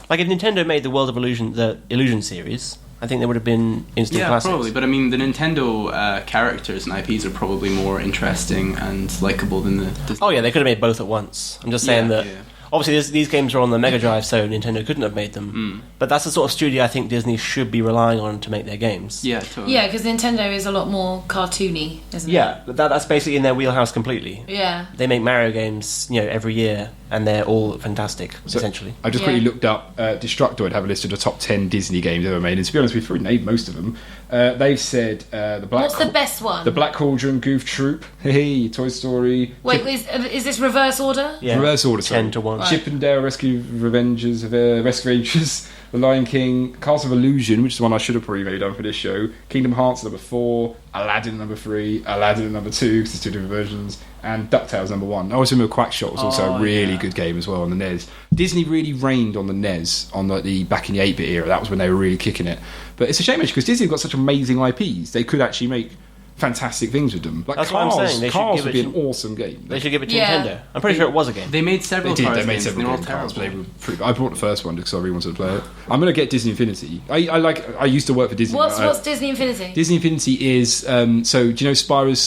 Like if Nintendo made the World of Illusion, the Illusion series, I think they would have been instant Yeah, classics. probably. But I mean, the Nintendo characters and IPs are probably more interesting and likable than the Disney. Oh yeah, they could have made both at once. I'm just saying Yeah, that. yeah. Obviously, these games are on the Mega Drive, so Nintendo couldn't have made them. But that's the sort of studio I think Disney should be relying on to make their games. Yeah, totally. Yeah, because Nintendo is a lot more cartoony, isn't it? Yeah, but that's basically in their wheelhouse completely. Yeah. They make Mario games, every year, and they're all fantastic, essentially. I just Yeah. quickly looked up Destructoid have a list of the top 10 Disney games ever made, and to be honest, we've already named most of them. They've said the Black What's the best one? The Black Cauldron, Goof Troop, hey, Toy Story. Wait, is this reverse order? Yeah, Reverse order, sorry. 10 to 1. Right. Chip and Dale Rescue Rescue Rangers, The Lion King, Castle of Illusion, which is the one I should have probably maybe done for this show, Kingdom Hearts number 4, Aladdin number 3, Aladdin number 2, because there's two different versions, and DuckTales number 1. I always remember Quackshot was also a really good game as well on the NES. Disney really reigned on the NES on the back in the 8-bit era. That was when they were really kicking it. But it's a shame actually because Disney have got such amazing IPs. They could actually make fantastic things with them. Like That's what I'm Cars, saying. They should Cars give would be it an to- awesome game. They should give it to Yeah. Nintendo. I'm pretty sure it was a game. They made several They did. Cars They made games, several and they're all good cars, but they terrible. were pretty. I bought the first one because I really wanted to play it. I'm going to get Disney Infinity. I used to work for Disney. What's Disney Infinity? Disney Infinity is so do you know Spyro's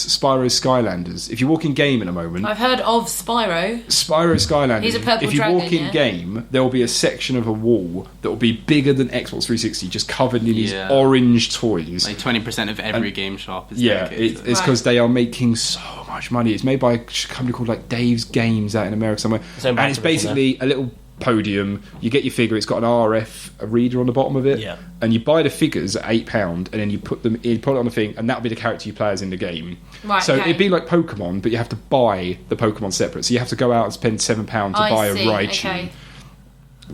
Skylanders? If you walk in game in a moment, I've heard of Spyro. Spyro Skylanders. He's a purple if you dragon, walk in yeah? game, there will be a section of a wall that will be bigger than Xbox 360, just covered in these Yeah. orange toys. Like 20% of every game shop is Yeah, dedicated to it's Right. because they are making so much money. It's made by a company called like Dave's Games out in America somewhere, So and it's Activision, basically a little podium. You get your figure. It's got an RF reader on the bottom of it, Yeah. and you buy the figures at £8, and then you put them in, put it on the thing, and that'll be the character you play as in the game. Right, So okay. it'd be like Pokemon, but you have to buy the Pokemon separate. So you have to go out and spend £7 to buy a Raichu. Okay.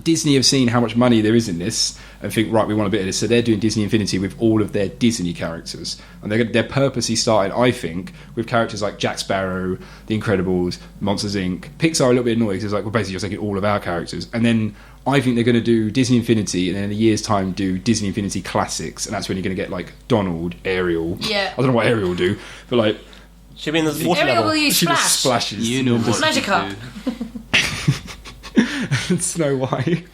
Disney have seen how much money there is in this and think, right, we want a bit of this. So they're doing Disney Infinity with all of their Disney characters. And they're purposely started, I think, with characters like Jack Sparrow, The Incredibles, Monsters, Inc. Pixar are a little bit annoyed because it's like, well, basically you're taking all of our characters. And then I think they're going to do Disney Infinity and then in a year's time do Disney Infinity Classics. And that's when you're going to get like Donald, Ariel. Yeah. I don't know what Ariel will do, but like... Should be in the water Ariel level. will use she just Splash. splashes. You know what Magic to Cup. do. Snow White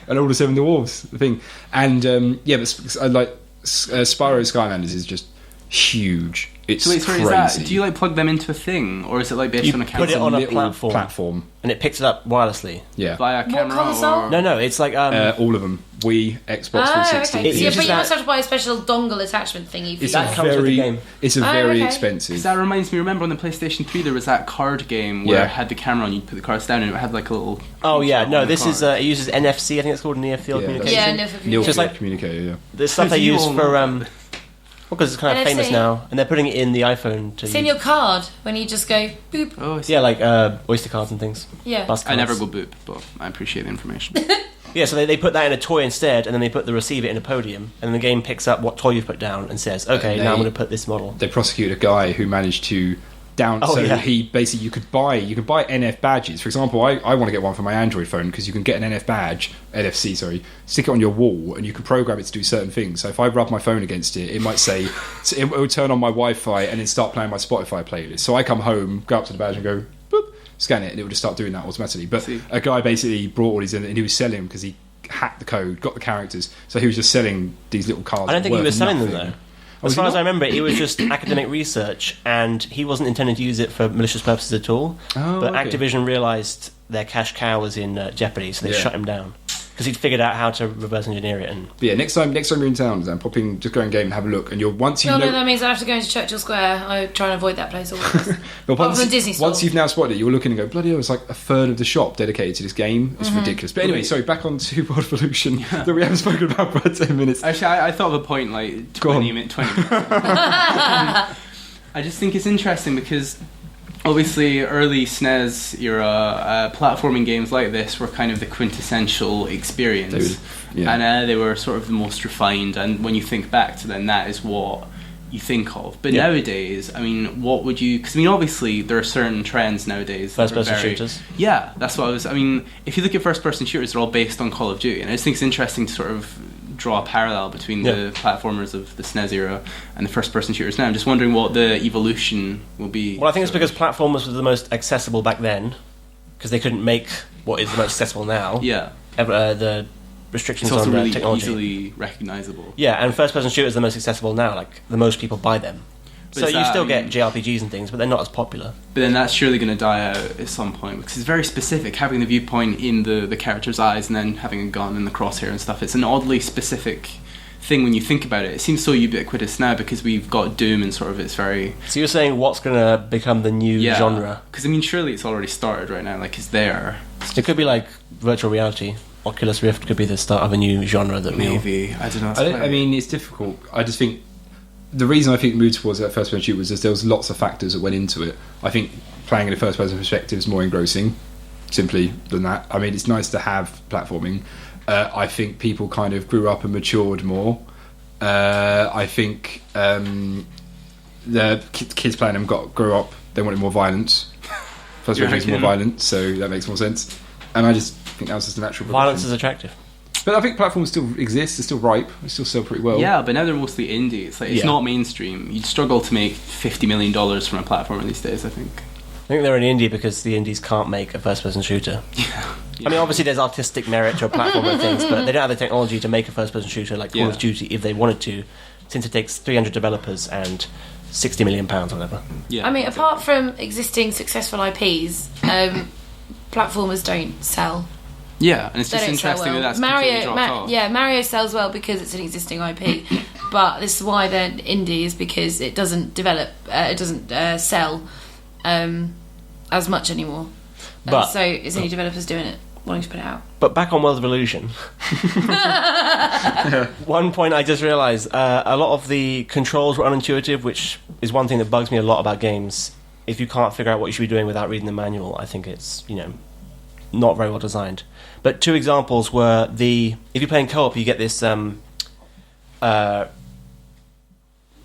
and all the Seven Dwarfs the thing, and yeah, but I like Spyro Skylanders is just huge. It's So wait, sorry, crazy. do you like plug them into a thing, or is it like based You on a put camera? it on a little platform. And it picks it up wirelessly. Yeah. via camera? console? Or... No, it's like All of them. Wii, Xbox Oh, 360. okay. It So uses but you that- must have to buy a special dongle attachment thingy for It's That a comes with the very, game. it's a Oh, very okay. expensive. That reminds me. Remember on the PlayStation 3 there was that card game where Yeah. it had the camera on. You put the cards down and it had like a little. Oh yeah, creature no, on the this is card. it uses NFC. I think it's called near field Yeah, communication. Yeah, no, for Neil Just like- communicator, yeah. The stuff So they do you use all for know because it's kind of NFC. famous now, and they're putting it in the iPhone to It's in use. your card when you just go boop. Oh, I see. Yeah, like Oyster cards and things. Yeah. Bus I never cards. go boop, but I appreciate the information. Yeah, so they put that in a toy instead, and then they put the receiver in a podium, and then the game picks up what toy you've put down and says, "Okay, now I'm going to put this model." They prosecuted a guy who managed to down. Oh, so yeah. he basically you could buy NF badges. For example, I want to get one for my Android phone because you can get an NF badge, NFC, sorry, stick it on your wall, and you can program it to do certain things. So if I rub my phone against it, it might say it will turn on my Wi-Fi and then start playing my Spotify playlist. So I come home, go up to the badge and go boop, scan it, and it will just start doing that automatically. But See. a guy basically brought all these in, and he was selling them because he hacked the code, got the characters, so he was just selling these little cards. I don't think he worth was selling them nothing. though. Oh, As was far he as I not? remember, it was just academic research, and he wasn't intending to use it for malicious purposes at all. Oh, but okay. Activision realised their cash cow was in jeopardy, so they Yeah. shut him down because he'd figured out how to reverse engineer it. And But yeah, next time you're in town, then pop in, just go in game and have a look, and once you No, know. no, that means I have to go into Churchill Square. I try and avoid that place always. But Apart from Disney Store. once you've now spotted it, you're looking and go, bloody hell, it's like a third of the shop dedicated to this game. It's ridiculous. But anyway, sorry, back on to World of Illusion that we haven't spoken about for 10 minutes. Actually, I thought of a point like Go on. 20 minutes. I just think it's interesting because obviously early SNES era platforming games like this were kind of the quintessential experience. And they were sort of the most refined, and when you think back to them, that is what you think of. But nowadays, I mean, what would you... Because, I mean, obviously, there are certain trends nowadays. that are first-person very- shooters. Yeah, that's what I was... I mean, if you look at first-person shooters, they're all based on Call of Duty, and I just think it's interesting to sort of draw a parallel between the platformers of the SNES era and the first-person shooters now. I'm just wondering what the evolution will be. well, I think it's because platformers were the most accessible back then, because they couldn't make what is the most accessible now. Yeah. The restrictions It's also on really technology. easily recognisable. Yeah, and first-person shooters are the most accessible now. Like the most people buy them. But So is you that, still I get mean- JRPGs and things, but they're not as popular. But then that's surely going to die out at some point because it's very specific. Having the viewpoint in the character's eyes and then having a gun and the crosshair and stuff. It's an oddly specific thing when you think about it. It seems so ubiquitous now because we've got Doom and sort of it's very... So you're saying what's going to become the new genre? Because I mean, surely it's already started right now. Like, it's there. It could be like virtual reality. Oculus Rift could be the start of a new genre that we... Maybe. I don't know. I mean, it's difficult. I just think the reason I think it moved towards that first person shoot was there was lots of factors that went into it. I think playing in a first person perspective is more engrossing, simply than that. I mean, it's nice to have platforming. I think people kind of grew up and matured more. I think the kids playing them grew up. They wanted more violence. First person is more violent, so that makes more sense. And I just think that was just a natural Violence progression. is attractive. But I think platforms still exist. They're still ripe. They still sell pretty well. Yeah, but now they're mostly indie. It's like it's Yeah. not mainstream. You'd struggle to make $50 million from a platformer these days, I think. I think they're an indie because the indies can't make a first-person shooter. Yeah. I mean, obviously there's artistic merit to a platform and things, but they don't have the technology to make a first-person shooter like Call of Duty if they wanted to, since it takes 300 developers and £60 million or whatever. Yeah. I mean, apart from existing successful IPs, platformers don't sell. Yeah, and it's They just don't sell interesting well. that that's completely dropped off. Mario sells well because it's an existing IP, but this is why they're indie, is because it doesn't develop, it doesn't sell as much anymore. But- So it's only developers doing it, wanting to put it out. But back on World of Illusion, one point I just realised, a lot of the controls were unintuitive, which is one thing that bugs me a lot about games. If you can't figure out what you should be doing without reading the manual, I think it's, not very well designed. But two examples were if you're playing co-op, you get this,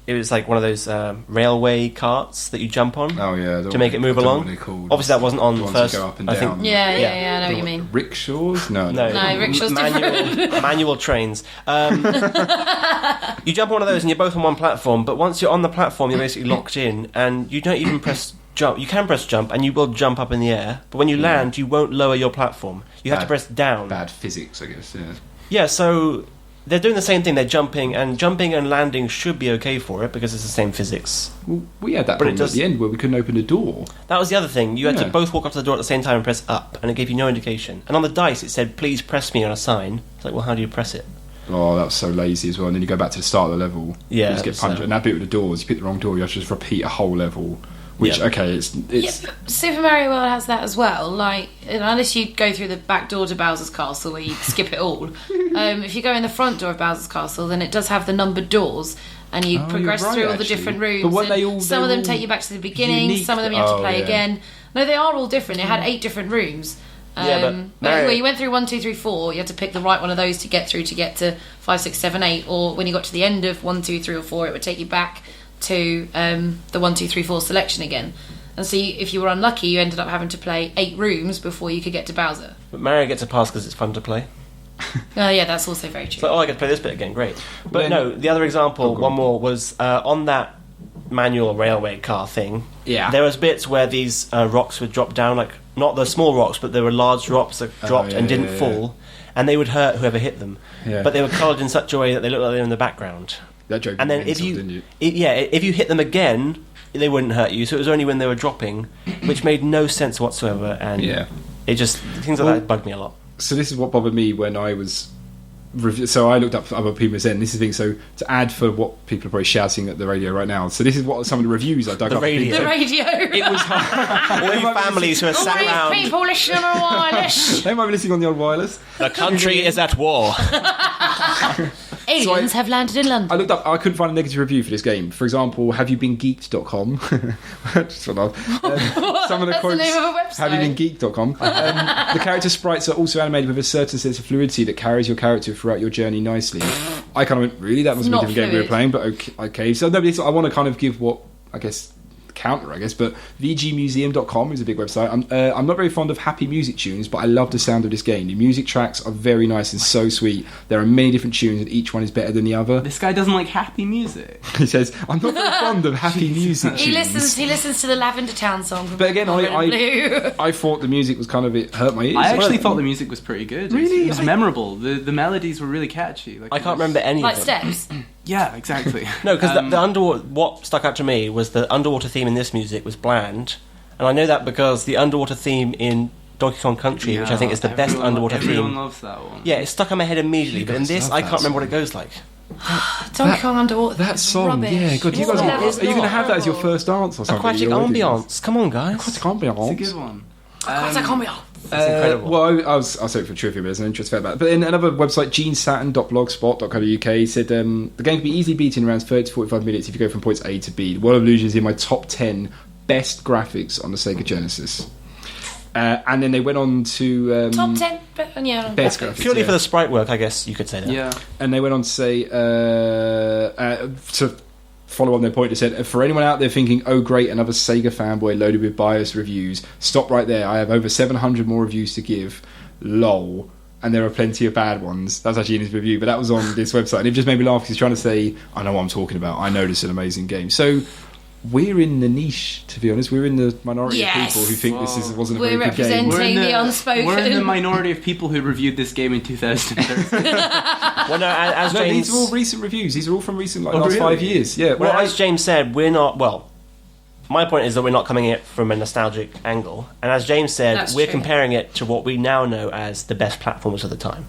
it was like one of those railway carts that you jump on Oh yeah. to make it move along. Obviously that wasn't on The ones first, that go up and I down. think. Yeah, Yeah. I know what you mean. Rickshaws? No. No, rickshaws manual trains. You jump on one of those and you're both on one platform, but once you're on the platform, you're basically locked in, and you don't even press jump. You can press jump, and you will jump up in the air, but when you land, you won't lower your platform. You have to press down. Bad physics, I guess. Yeah. Yeah, so they're doing the same thing. They're jumping and landing should be okay for it because it's the same physics. Well, we had that But it problem at the end where we couldn't open the door. That was the other thing. You had to Yeah. both walk up to the door at the same time and press up, and it gave you no indication. And on the dice, it said, "Please press me" on a sign. It's like, well, how do you press it? Oh, that was so lazy as well. And then you go back to the start of the level. Yeah, You just get so- punched. And that bit with the doors, you pick the wrong door, you have to just repeat a whole level. Which, Yeah. okay, it's Yeah, but Super Mario World has that as well. Like, unless you go through the back door to Bowser's Castle where you skip it all, if you go in the front door of Bowser's Castle, then it does have the numbered doors, and you Oh, progress you're right, through all the actually. different rooms. But weren't and they all- some of they them were take all you back to the beginning. unique? Some of them you have to Oh, play yeah. again. No, they are all different. It had 8 different rooms. Yeah, but Mario- where you went through 1, 2, 3, 4, you had to pick the right one of those to get to 5, 6, 7, 8. Or when you got to the end of 1, 2, 3, or 4, it would take you back to the 1, 2, 3, 4 selection again. And so if you were unlucky, you ended up having to play 8 rooms before you could get to Bowser. But Mario gets a pass because it's fun to play. Yeah, that's also very It's true. like, oh, I get to play this bit again, great. But Then- no, the other example, go one on. more, was on that manual railway car thing. Yeah. There was bits where these rocks would drop down, like, not the small rocks, but there were large drops that dropped yeah, and didn't yeah, yeah. fall, and they would hurt whoever hit them. Yeah. But they were coloured in such a way that they looked like they were in the background. that joke. And then mental, if didn't you, if you hit them again, they wouldn't hurt you. So it was only when they were dropping, which made no sense whatsoever. And Yeah. it just things like Well- that bugged me a lot. So this is what bothered me when I was. So I looked up other people's end. This is the thing. So to add for what people are probably shouting at the radio right now. So this is what some of the reviews I dug The up. radio. The radio. It was all you families who are All sat these around. people listening on wireless. They might be listening on the old wireless. The country is at war. Aliens have landed in London. I looked up. I couldn't find a negative review for this game. For example, haveyoubeengeeked.com. Just for love. Some of the That's the quotes. name of a website. Haveyoubeengeeked.com. The character sprites are also animated with a certain sense of fluidity that carries your character throughout your journey nicely. I kind of went, really? That must be a Not different game we were fluid. playing, but okay. So no, I want to kind of give what I guess counter, but vgmuseum.com is a big website. I'm not very fond of happy music tunes, but I love the sound of this game. The music tracks are very nice and so sweet. There are many different tunes and each one is better than the other. This guy doesn't like happy music. He says, I'm not very fond of happy music tunes. He listens to the Lavender Town song. From But again, Red and Blue. I thought the music was kind of, it hurt my ears. I actually Well, thought the music was pretty good. Really? It was memorable. The melodies were really catchy. Like, I can't remember any Like of them. steps. Yeah, exactly. No, because the underwater. What stuck out to me was the underwater theme in this music was bland, and I know that because the underwater theme in Donkey Kong Country, which I think is the best underwater everyone theme. loves that one. Yeah, it stuck in my head immediately, but in guys this, love I that can't remember what it song. goes like. Donkey Kong Underwater. That is song, rubbish. yeah, God, you guys It's are you going to have that as your horrible. first dance or something? Aquatic You already do. ambiance. Come on, guys. Aquatic ambiance. It's a good one. Aquatic ambiance. That's incredible. Well, I'll say it for trivia, but there's an interest about that. But in another website, genesaturn.blogspot.co.uk, said the game can be easily beaten in around 30 to 45 minutes if you go from points A to B. The World of Illusion is in my top 10 best graphics on the Sega Genesis. And then they went on to... Top 10. But, yeah, Best graphics. graphics. Purely yeah. for the sprite work, I guess you could say that. Yeah. And they went on to say, to follow on their point, they said, for anyone out there thinking, oh great, another Sega fanboy loaded with biased reviews, stop right there. I have over 700 more reviews to give. Lol. And there are plenty of bad ones. That's actually in his review, but that was on this website. And it just made me laugh because he's trying to say, I know what I'm talking about. I know this is an amazing game. So we're in the niche, to be honest. We're in the minority Yes. of people who think wasn't a We're very good game. representing- the unspoken. We're in the minority of people who reviewed this game in 2013. Well, no, as No, James... these are all recent reviews. These are all from recent, Oh, last really? 5 years. Yeah. Well, Well, as James said, we're not... Well, my point is that we're not coming at it from a nostalgic angle. And as James said, That's we're true. comparing it to what we now know as the best platformers of the time.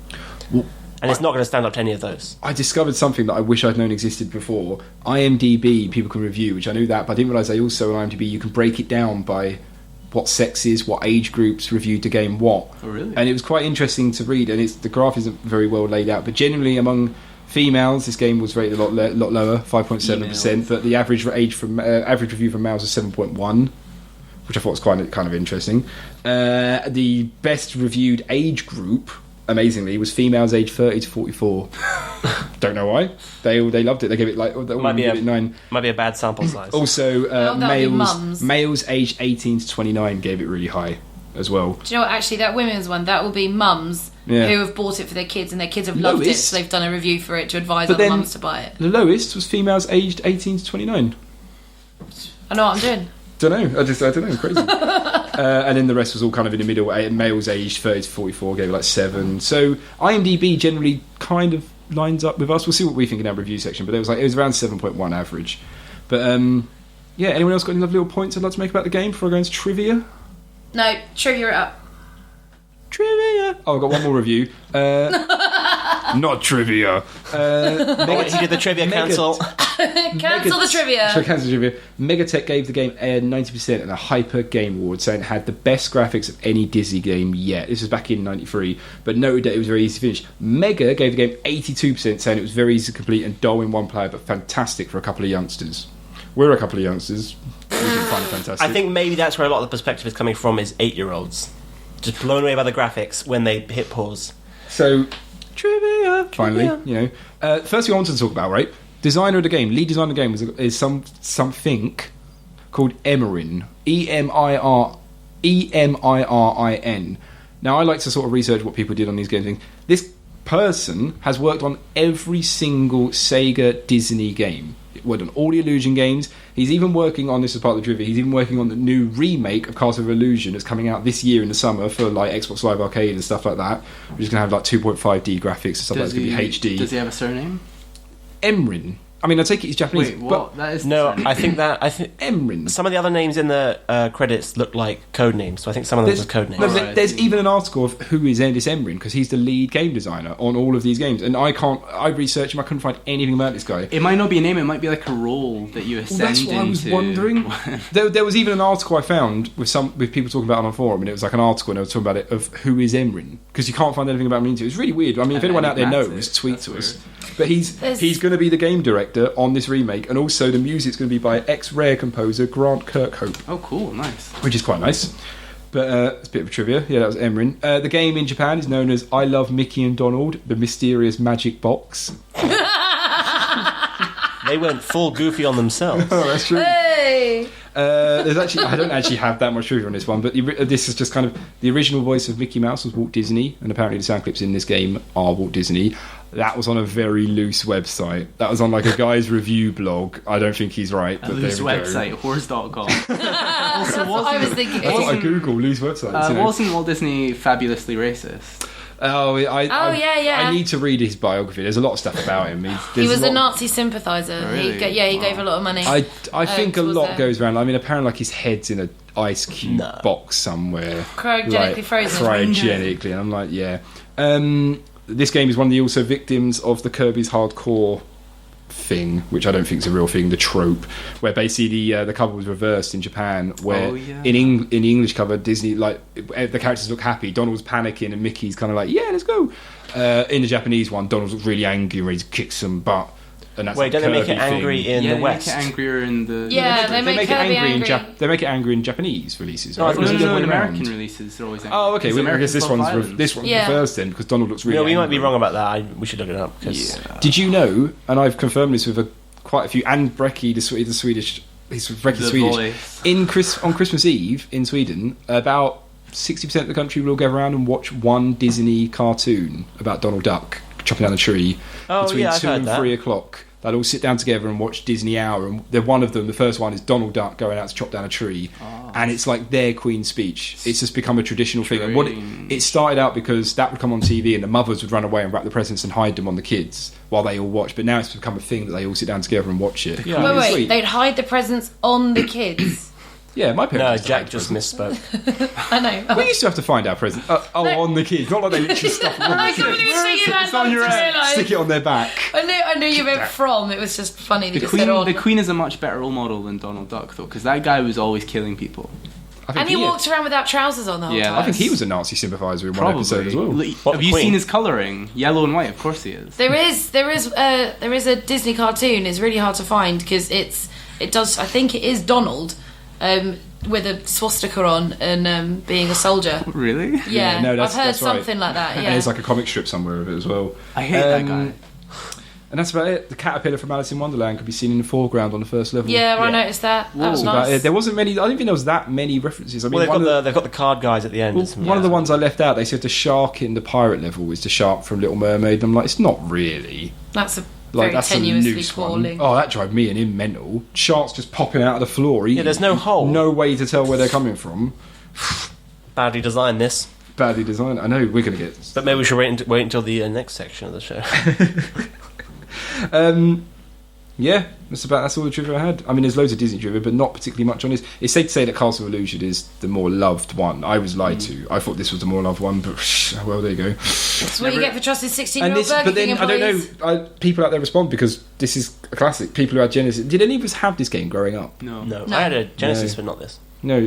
Well, And it's not going to stand up to any of those. I discovered something that I wish I'd known existed before. IMDb, people can review, which I knew that, but I didn't realise they also on IMDb you can break it down by what sexes, what age groups reviewed the game what. Oh, really? And it was quite interesting to read, and the graph isn't very well laid out, but generally among females, this game was rated a lot lower, 5.7%, but the average average review from males was 7.1, which I thought was kind of interesting. The best reviewed age group, amazingly, was females aged 30 to 44. Don't know why. They loved it. They gave it like they all Might be gave a- it 9. Might be a bad sample size. Also, that'll be mums. males aged 18 to 29 gave it really high as well. Do you know what? Actually, that women's one, that will be mums Yeah. who have bought it for their kids, and their kids have loved it, Lowest. so they've done a review for it to advise But other then- mums to buy it. The lowest was females aged 18 to 29. I know what I'm doing. Don't know. I don't know. Crazy. And then the rest was all kind of in the middle. Males aged 30 to 44 gave it like 7. So IMDb generally kind of lines up with us. We'll see what we think in our review section. But it was around 7.1 average. But yeah, anyone else got any lovely little points I'd like to make about the game before I go into trivia? No, trivia it up. Trivia. Oh, I've got one more review. Not trivia. He did the trivia cancel. Cancel the trivia. So cancel the trivia. Megatech gave the game a 90% and a Hyper Game Award, saying it had the best graphics of any Disney game yet. This was back in '93, but noted that it was very easy to finish. Mega gave the game 82%, saying it was very easy to complete and dull in one player, but fantastic for a couple of youngsters. We're a couple of youngsters. We can find it fantastic. I think maybe that's where a lot of the perspective is coming from, is 8-year-olds. Just blown away by the graphics when they hit pause. So, trivia. Finally, first thing I wanted to talk about, right? Designer of the game, lead designer of the game is something called Emirin. Emirin. Now, I like to sort of research what people did on these games. This person has worked on every single Sega Disney game. He worked on all the Illusion games. He's even working on, this is part of the trivia, he's even working on the new remake of Castle of Illusion that's coming out this year in the summer for like Xbox Live Arcade and stuff like that, which is going to have like 2.5D graphics and stuff like that. It's going to be HD. Does he have a surname? Emrin. I mean, I take it he's Japanese. Wait, what? That is No, I think Emrin. some of the other names in the credits look like code names, so I think some of them are code names. No, Right. there's even an article of who is Endis Emrin, because he's the lead game designer on all of these games, and I researched him, I couldn't find anything about this guy. It might not be a name, it might be like a role that you ascend That's what I was into. wondering. There was even an article I found with people talking about it on a forum, and it was like an article, and they were talking about it of who is Emrin, because you can't find anything about him into it. It's really weird. I mean, if anyone out there knows, tweet to us. But he's going to be the game director on this remake, and also the music's going to be by ex-Rare composer Grant Kirkhope. Oh, cool, nice. Which is quite nice. But it's a bit of a trivia. Yeah, that was Emrin. The game in Japan is known as I Love Mickey and Donald, the Mysterious Magic Box. They went full goofy on themselves. Oh, that's true. Hey! There's actually, I don't actually have that much trivia on this one, but this is just kind of the original voice of Mickey Mouse was Walt Disney, and apparently the sound clips in this game are Walt Disney. That was on a very loose website. That was on like a guy's review blog. I don't think he's right. But Loose there we website, whores.com. Also, I was thinking. That's what I Google, loose websites. Wasn't Walt Disney fabulously racist? Yeah. I need to read his biography. There's a lot of stuff about him. He was a Nazi sympathiser. Oh, really? He gave a lot of money. I think a towards lot that. goes around. I mean, apparently, like his head's in an ice cube box somewhere, Cryogenically frozen. Cryogenically, and I'm like, yeah. This game is one of the also victims of the Kirby's Hardcore thing, which I don't think is a real thing. The trope where basically the cover was reversed in Japan, where in the English cover, Disney, like the characters look happy, Donald's panicking, and Mickey's kind of like, yeah, let's go. In the Japanese one, Donald looks really angry, ready to kick some butt. And that's Wait, don't they make it angry in the West? They make it angrier in the... Yeah, they make Kirby angry. They make it angry in Japanese releases. No, Right? I thought No, it in American releases, they're always angry. Oh, okay. Well, I guess this one's violence. reversed then, because Donald looks really No, we angry. might be wrong about that. We should look it up. Cause Did you know, and I've confirmed this with quite a few, and Brecky, the Swedish, he's Brecky Swedish, on Christmas Eve in Sweden, about 60% of the country will go around and watch one Disney cartoon about Donald Duck chopping down a tree between 2 and 3 o'clock. They'll all sit down together and watch Disney Hour, and one of them, the first one, is Donald Duck going out to chop down a tree, and it's like their Queen's speech. It's just become a traditional thing. And it started out because that would come on TV, and the mothers would run away and wrap the presents and hide them on the kids while they all watch. But now it's become a thing that they all sit down together and watch it. Yeah. Wait, Sweet. they'd hide the presents on the kids. Yeah, my no, parents. Jack just misspoke. I know. We used to have to find our presents. On the kids, not like they literally stuff them on I the couldn't kids. even see that. It's on your head. realise. Stick it on their back. I knew you meant from. It was just funny that The you said on. Queen is a much better role model than Donald Duck, though, because that guy was always killing people. I think And he walked around without trousers on the whole time. I think he was a Nazi sympathiser in one Probably. episode as well. Have you seen his colouring? Yellow and white, of course he is. There is a Disney cartoon. It's really hard to find because it does. I think it is Donald, with a swastika on and being a soldier. Really? Yeah, no, I've heard that's right. something like that. And Yeah, there's like a comic strip somewhere of it as well. I hate that guy. And that's about it. The caterpillar from Alice in Wonderland could be seen in the foreground on the first level. yeah, I noticed that. That was That's about nice. it. There wasn't many. I don't think there was that many references. I mean, Well, they've got the card guys at the end. one of the ones I left out, they said the shark in the pirate level is the shark from Little Mermaid. And I'm like, it's not really. That's a Like, very that's a tenuously loose calling. one. Oh, that drove me and him mental. Sharks just popping out of the floor. Yeah, there's no hole. No way to tell where they're coming from. Badly designed this. badly designed. I know we're going to get... But maybe we should wait until the next section of the show. Yeah, that's all the trivia I had. I mean, there's loads of Disney trivia, but not particularly much on this. It's safe to say that Castle of Illusion is the more loved one. I was lied to. I thought this was the more loved one, but well, there you go. That's what you get for trusting 16-year-old Burger But then, King I don't employees. know, people out there respond because this is a classic. People who had Genesis... Did any of us have this game growing up? No. No, I had a Genesis, but not this. No,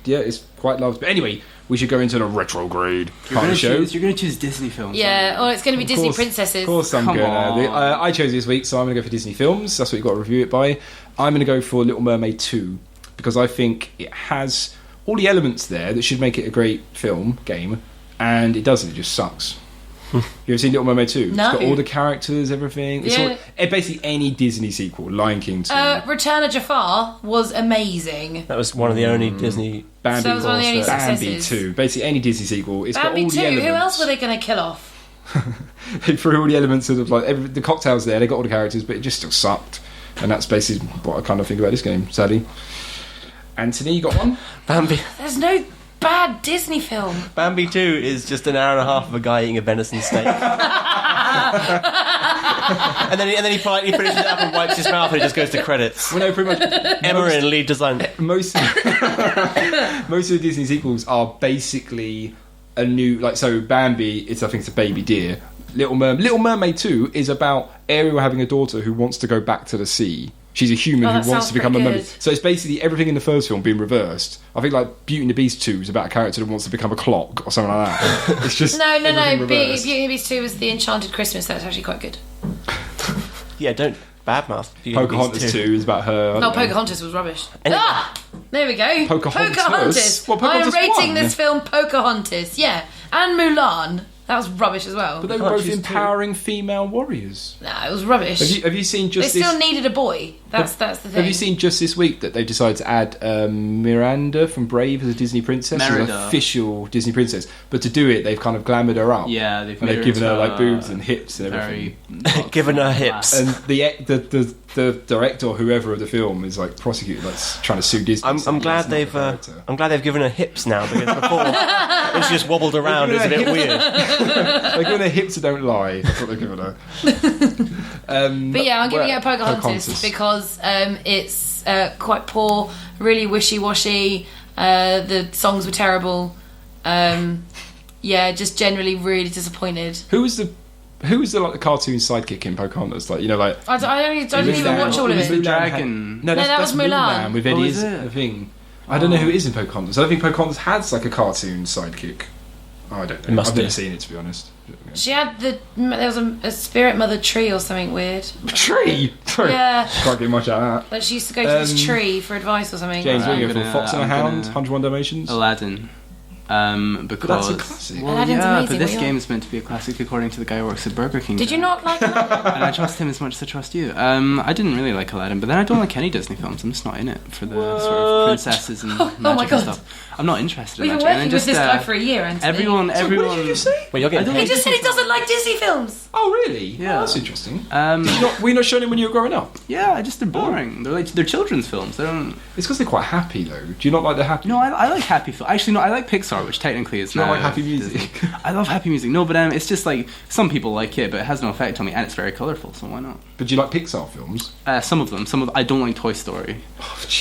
yeah, it's quite loved. But anyway, we should go into the Retrograde part of the show. You're going to choose Disney films. Yeah, or it's going to be Of Disney course- princesses. Of course I'm Come going on. to. I chose this week, so I'm going to go for Disney films. That's what you've got to review it by. I'm going to go for Little Mermaid 2, because I think it has all the elements there that should make it a great game, and it doesn't. It just sucks. You ever seen Little Mermaid 2? No. It's got all the characters, everything. It's Yeah. basically any Disney sequel. Lion King 2. Return of Jafar was amazing. That was one of the only Disney... Bambi, So that was one of the only Bambi successes. 2. Basically any Disney sequel. It's Bambi got all 2, the elements. who else were they going to kill off? They threw all the elements of the cocktails there. They got all the characters, but it just still sucked. And that's basically what I kind of think about this game, sadly. Anthony, you got one? Bambi. There's no bad Disney film. Bambi 2 is just an hour and a half of a guy eating a venison steak. and then he politely finishes it up and wipes his mouth and it just goes to credits. Well, no, pretty much. Emma in lead design. Most of the Disney sequels are basically a new... So Bambi, I think it's a baby deer. Little Mermaid 2 is about Ariel having a daughter who wants to go back to the sea. She's a human that who wants sounds to become a pretty mermaid. good. So it's basically everything in the first film being reversed. I think Beauty and the Beast 2 is about a character that wants to become a clock or something like that. It's just No. everything Beauty reversed. and the Beast 2 was the Enchanted Christmas. That's actually quite good. Yeah, don't badmouth. Beauty and the Beast Pocahontas 2 is about her. No, Pocahontas was rubbish. There we go. Pocahontas? Well, Pocahontas I am rating won. this film Pocahontas. Yeah. And Mulan. That was rubbish as well. But they were can't both choose empowering female warriors. Nah, it was rubbish. Have you seen They just still this? needed a boy. That's the thing. Have you seen just this week that they decided to add Miranda from Brave as a Disney princess, as an Merida. official Disney princess? But to do it, they've kind of glamoured her up. Yeah, they've and made they've given her into like boobs and hips and very everything. Given her hips. And the director or whoever of the film is like prosecuted, like trying to sue Disney. I'm saying glad it's not they've the character. I'm glad they've given her hips now because before when she just wobbled around, it was a bit weird. They're giving her hips that don't lie. That's what they're giving her. But yeah, I'm giving it a Pocahontas, Pocahontas. because it's quite poor, really wishy-washy. The songs were terrible. Just generally really disappointed. Who was the like the cartoon sidekick in Pocahontas? Like I don't even watch all of was it. the dragon. No, that that's was Mulan. with Oh, Eddie is is it? the thing. I don't know who it is in Pocahontas. I don't think Pocahontas has like a cartoon sidekick. Oh, I don't know. It must I've be. never seen it, to be honest. She had there was a spirit mother tree or something weird. Tree. Sorry. Yeah. Can't get much out of that. Like she used to go to this tree for advice or something. James, what are you I'm going for? gonna- Fox and a I'm Hound, gonna- 101 Dalmatians. Aladdin. Because that's a classic. Well, Aladdin's yeah, amazing, but this what game is meant to be a classic according to the guy who works at Burger King. Did you not like Aladdin? And I trust him as much as I trust you. I didn't really like Aladdin, but then I don't like any Disney films. I'm just not in it for the sort of princesses and magic my and God. stuff. I'm not interested We've in been magic. working with this guy for a year, Anthony. Everyone. What did you say? Well, you're getting I He paid. just said he doesn't like Disney films. Oh, really? Yeah. Oh, that's interesting. Were you not showing him when you were growing up? Yeah, they're boring. They're children's films. They don't. It's because they're quite happy, though. Do you not like the happy? No, I like happy films. Actually, no, I like Pixar, which technically is Do you not now like happy music? Disney. I love happy music. No, but it's just like some people like it, but it has no effect on me, and it's very colourful. So why not? But do you like Pixar films? Some of them. I don't like Toy Story.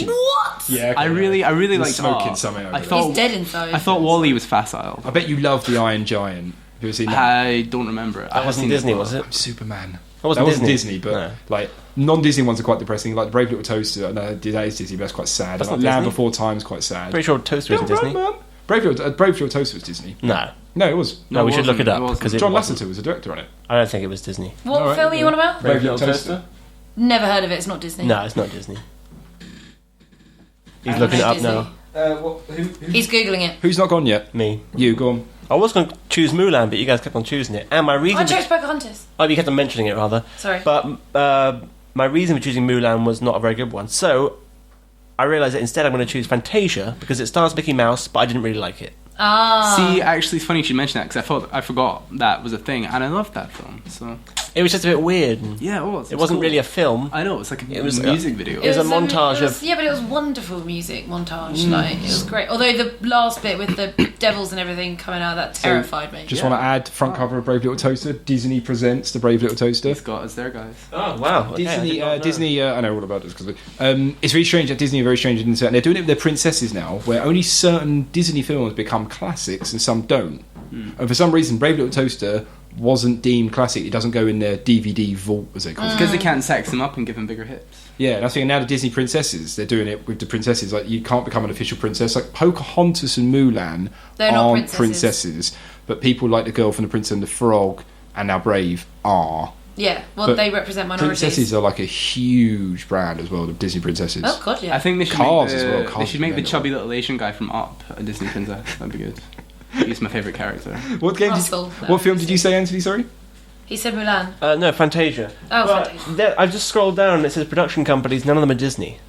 What? Yeah. okay, I really You're like smoking something over I there. thought He's dead inside. I thought Wall-E was facile. I bet you love the Iron Giant. Have you ever seen that? I don't remember it. I That have wasn't seen Disney, it, was it? Superman. That wasn't Disney, but No. like non-Disney ones are quite depressing. Like the Brave Little Toaster. No, that is Disney, but that's quite sad. That's Like, not Land Disney? Before Time's quite sad. Pretty sure Toaster isn't Yeah, right, Disney. man. Brave Little Toaster was Disney. No. No, it was. No, we should look it up wasn't. because it John wasn't. Lasseter was the director on it. I don't think it was Disney. What Alright, film are you on about? Brave Little Toaster. Never heard of it. It's not Disney. No, it's not Disney. He's I looking it know up Disney. now. He's googling it. Who's not gone yet? Me. You, go on. I was going to choose Mulan, but you guys kept on choosing it. And my reason... I chose Pocahontas. Oh, you kept on mentioning it, rather. Sorry. But my reason for choosing Mulan was not a very good one. So, I realised that instead I'm going to choose Fantasia, because it stars Mickey Mouse, but I didn't really like it. Ah. See, actually, it's funny you should mention that because I forgot that was a thing, and I loved that film. So It was just a bit weird. Yeah, It wasn't really a film. I know, it's like a It was music video. It was a montage of... Yeah, but it was wonderful music montage. Like, it was great. Although the last bit with the devils and everything coming out, that terrified me. Just want to add, front cover of Brave Little Toaster, Disney presents the Brave Little Toaster. It's got us there, guys. Oh, wow. Okay, Disney, I know all about this because it's very strange that Disney are very strange and they're doing it with their princesses now, where only certain Disney films become classics and some don't. And for some reason, Brave Little Toaster wasn't deemed classic. It doesn't go in their DVD vault, as they call it. Because they can't sex them up and give them bigger hips. Yeah, and I think now the Disney princesses, they're doing it with the princesses. Like, you can't become an official princess. Like, Pocahontas and Mulan aren't princesses, but people like the girl from The Princess and the Frog and now Brave are. Yeah, well, But they represent minorities. Princesses are like a huge brand as well, the Disney princesses. Oh, God, yeah. I think they should Cars make as well, the, Cars they should make the would be chubby little Asian guy from Up a Disney princess. That'd be good. He's my favourite character. What game? Russell, What film did you say, Anthony? Sorry. He said Mulan. No, Fantasia. Oh, Well, Fantasia. I've just scrolled down and it says production companies, none of them are Disney.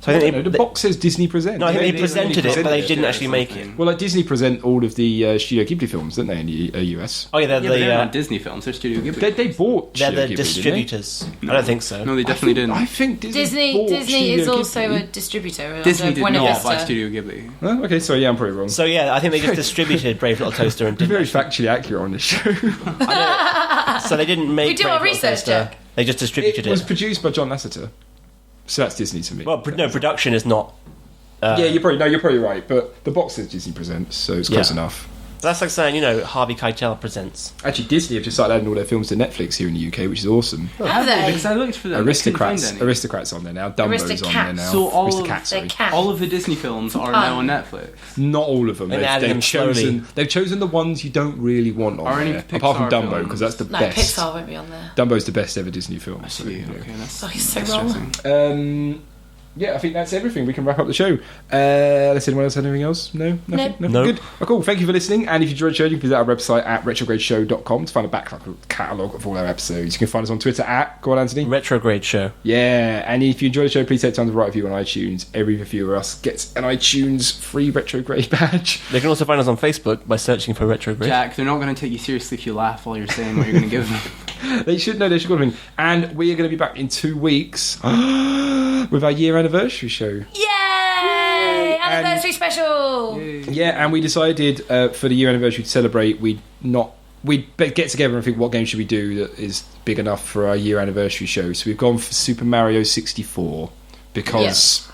So I think The box says Disney presents. No, I think they presented it, but they didn't it actually or make it. something. Well, like Disney present all of the Studio Ghibli films, don't they, in the US? Oh, yeah, Yeah, but they're not Disney films, they're Studio Ghibli. They bought they're Studio the Ghibli, didn't distributors. No. I don't think so. No, they definitely didn't. I think Disney bought Disney is Studio also Ghibli. a distributor. Disney under did Buena not Vista. buy Studio Ghibli. Oh, okay, sorry, yeah, I'm probably wrong. So yeah, I think they just distributed Brave Little Toaster and Very didn't. factually accurate on this show. So they didn't make We do Brave our Little research, Toaster. Jack. They just distributed It was it. produced by John Lasseter, so that's Disney to me. Well, no, production is not. yeah, you're probably right, but the box says Disney presents, so it's close Yeah. enough. That's like saying, Harvey Keitel presents. Actually, Disney have just started adding all their films to Netflix here in the UK, which is awesome. Have they? Because I looked for them. I couldn't find any. Aristocrats on there now. Dumbo's on there Aristocats. now. So all of- Aristocats, sorry. They're cats. All of the Disney films are now on Netflix. Not all of them. And added them slowly. They've chosen the ones you don't really want on Are any there. Apart from Pixar Dumbo, films? because that's the No, best. Pixar won't be on there. Dumbo's the best ever Disney film. So, Okay, you know. that's Oh, he's so interesting. wrong. Yeah, I think that's everything. We can wrap up the show. Has anyone else had anything else? No? Nothing? No. No. Good. Oh, cool. Thank you for listening. And if you enjoyed the show, you can visit our website at retrogradeshow.com to find a back catalogue of all our episodes. You can find us on Twitter at... Go on, Anthony. Retrograde show. Yeah, and if you enjoy the show, please take time to write a review on iTunes. Every review of us gets an iTunes free Retrograde badge. They can also find us on Facebook by searching for Retrograde. Jack, they're not going to take you seriously if you laugh while you're saying what you're going to give them. They should know. They should go to. And we are going to be back in 2 weeks with our year anniversary show. Yay! Anniversary special! Yeah, and we decided for the year anniversary to celebrate, we'd get together and think, what game should we do that is big enough for our year anniversary show? So we've gone for Super Mario 64 because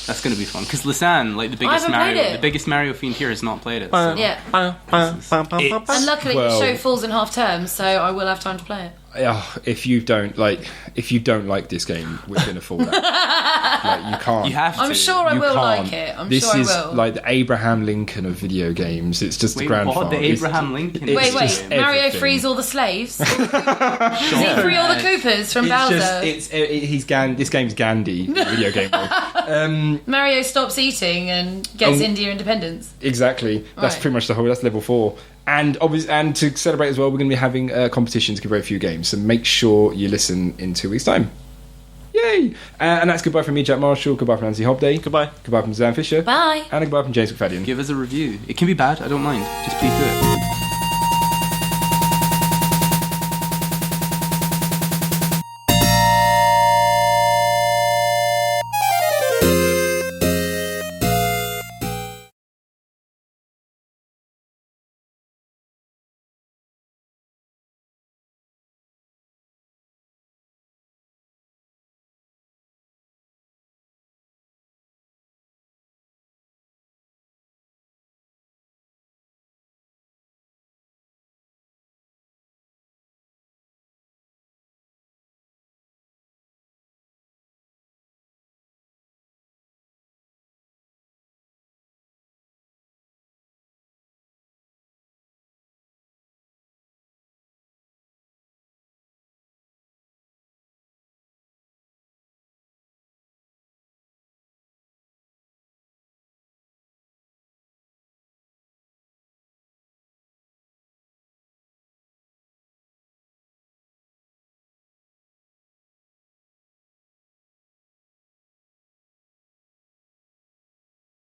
That's going to be fun. Because Lisanne, like the haven't played it. the biggest Mario fiend here, has not played it. So. Yeah. And luckily the show falls in half term, so I will have time to play it. if you don't like this game, we're going to fall out. Like, you can't. You have to. I'm sure I You will can't. like it. I'm This sure I is will. like the Abraham Lincoln of video games. It's just Wait, the grandfather. what? The Abraham Lincoln? it's Wait, just Mario everything. frees all the slaves? Does he free all the Koopas from Bowser? This game's Gandhi, the video game world. Mario stops eating and gets India independence. Exactly. That's Right. pretty much that's level 4. And obviously, and to celebrate as well, we're going to be having a competition to give away a few games. So make sure you listen in 2 weeks' time. Yay! And that's goodbye from me, Jack Marshall. Goodbye from Nancy Hobday. Goodbye. Goodbye from Zan Fisher. Bye. And a goodbye from James McFadden. Give us a review. It can be bad. I don't mind. Just please do it.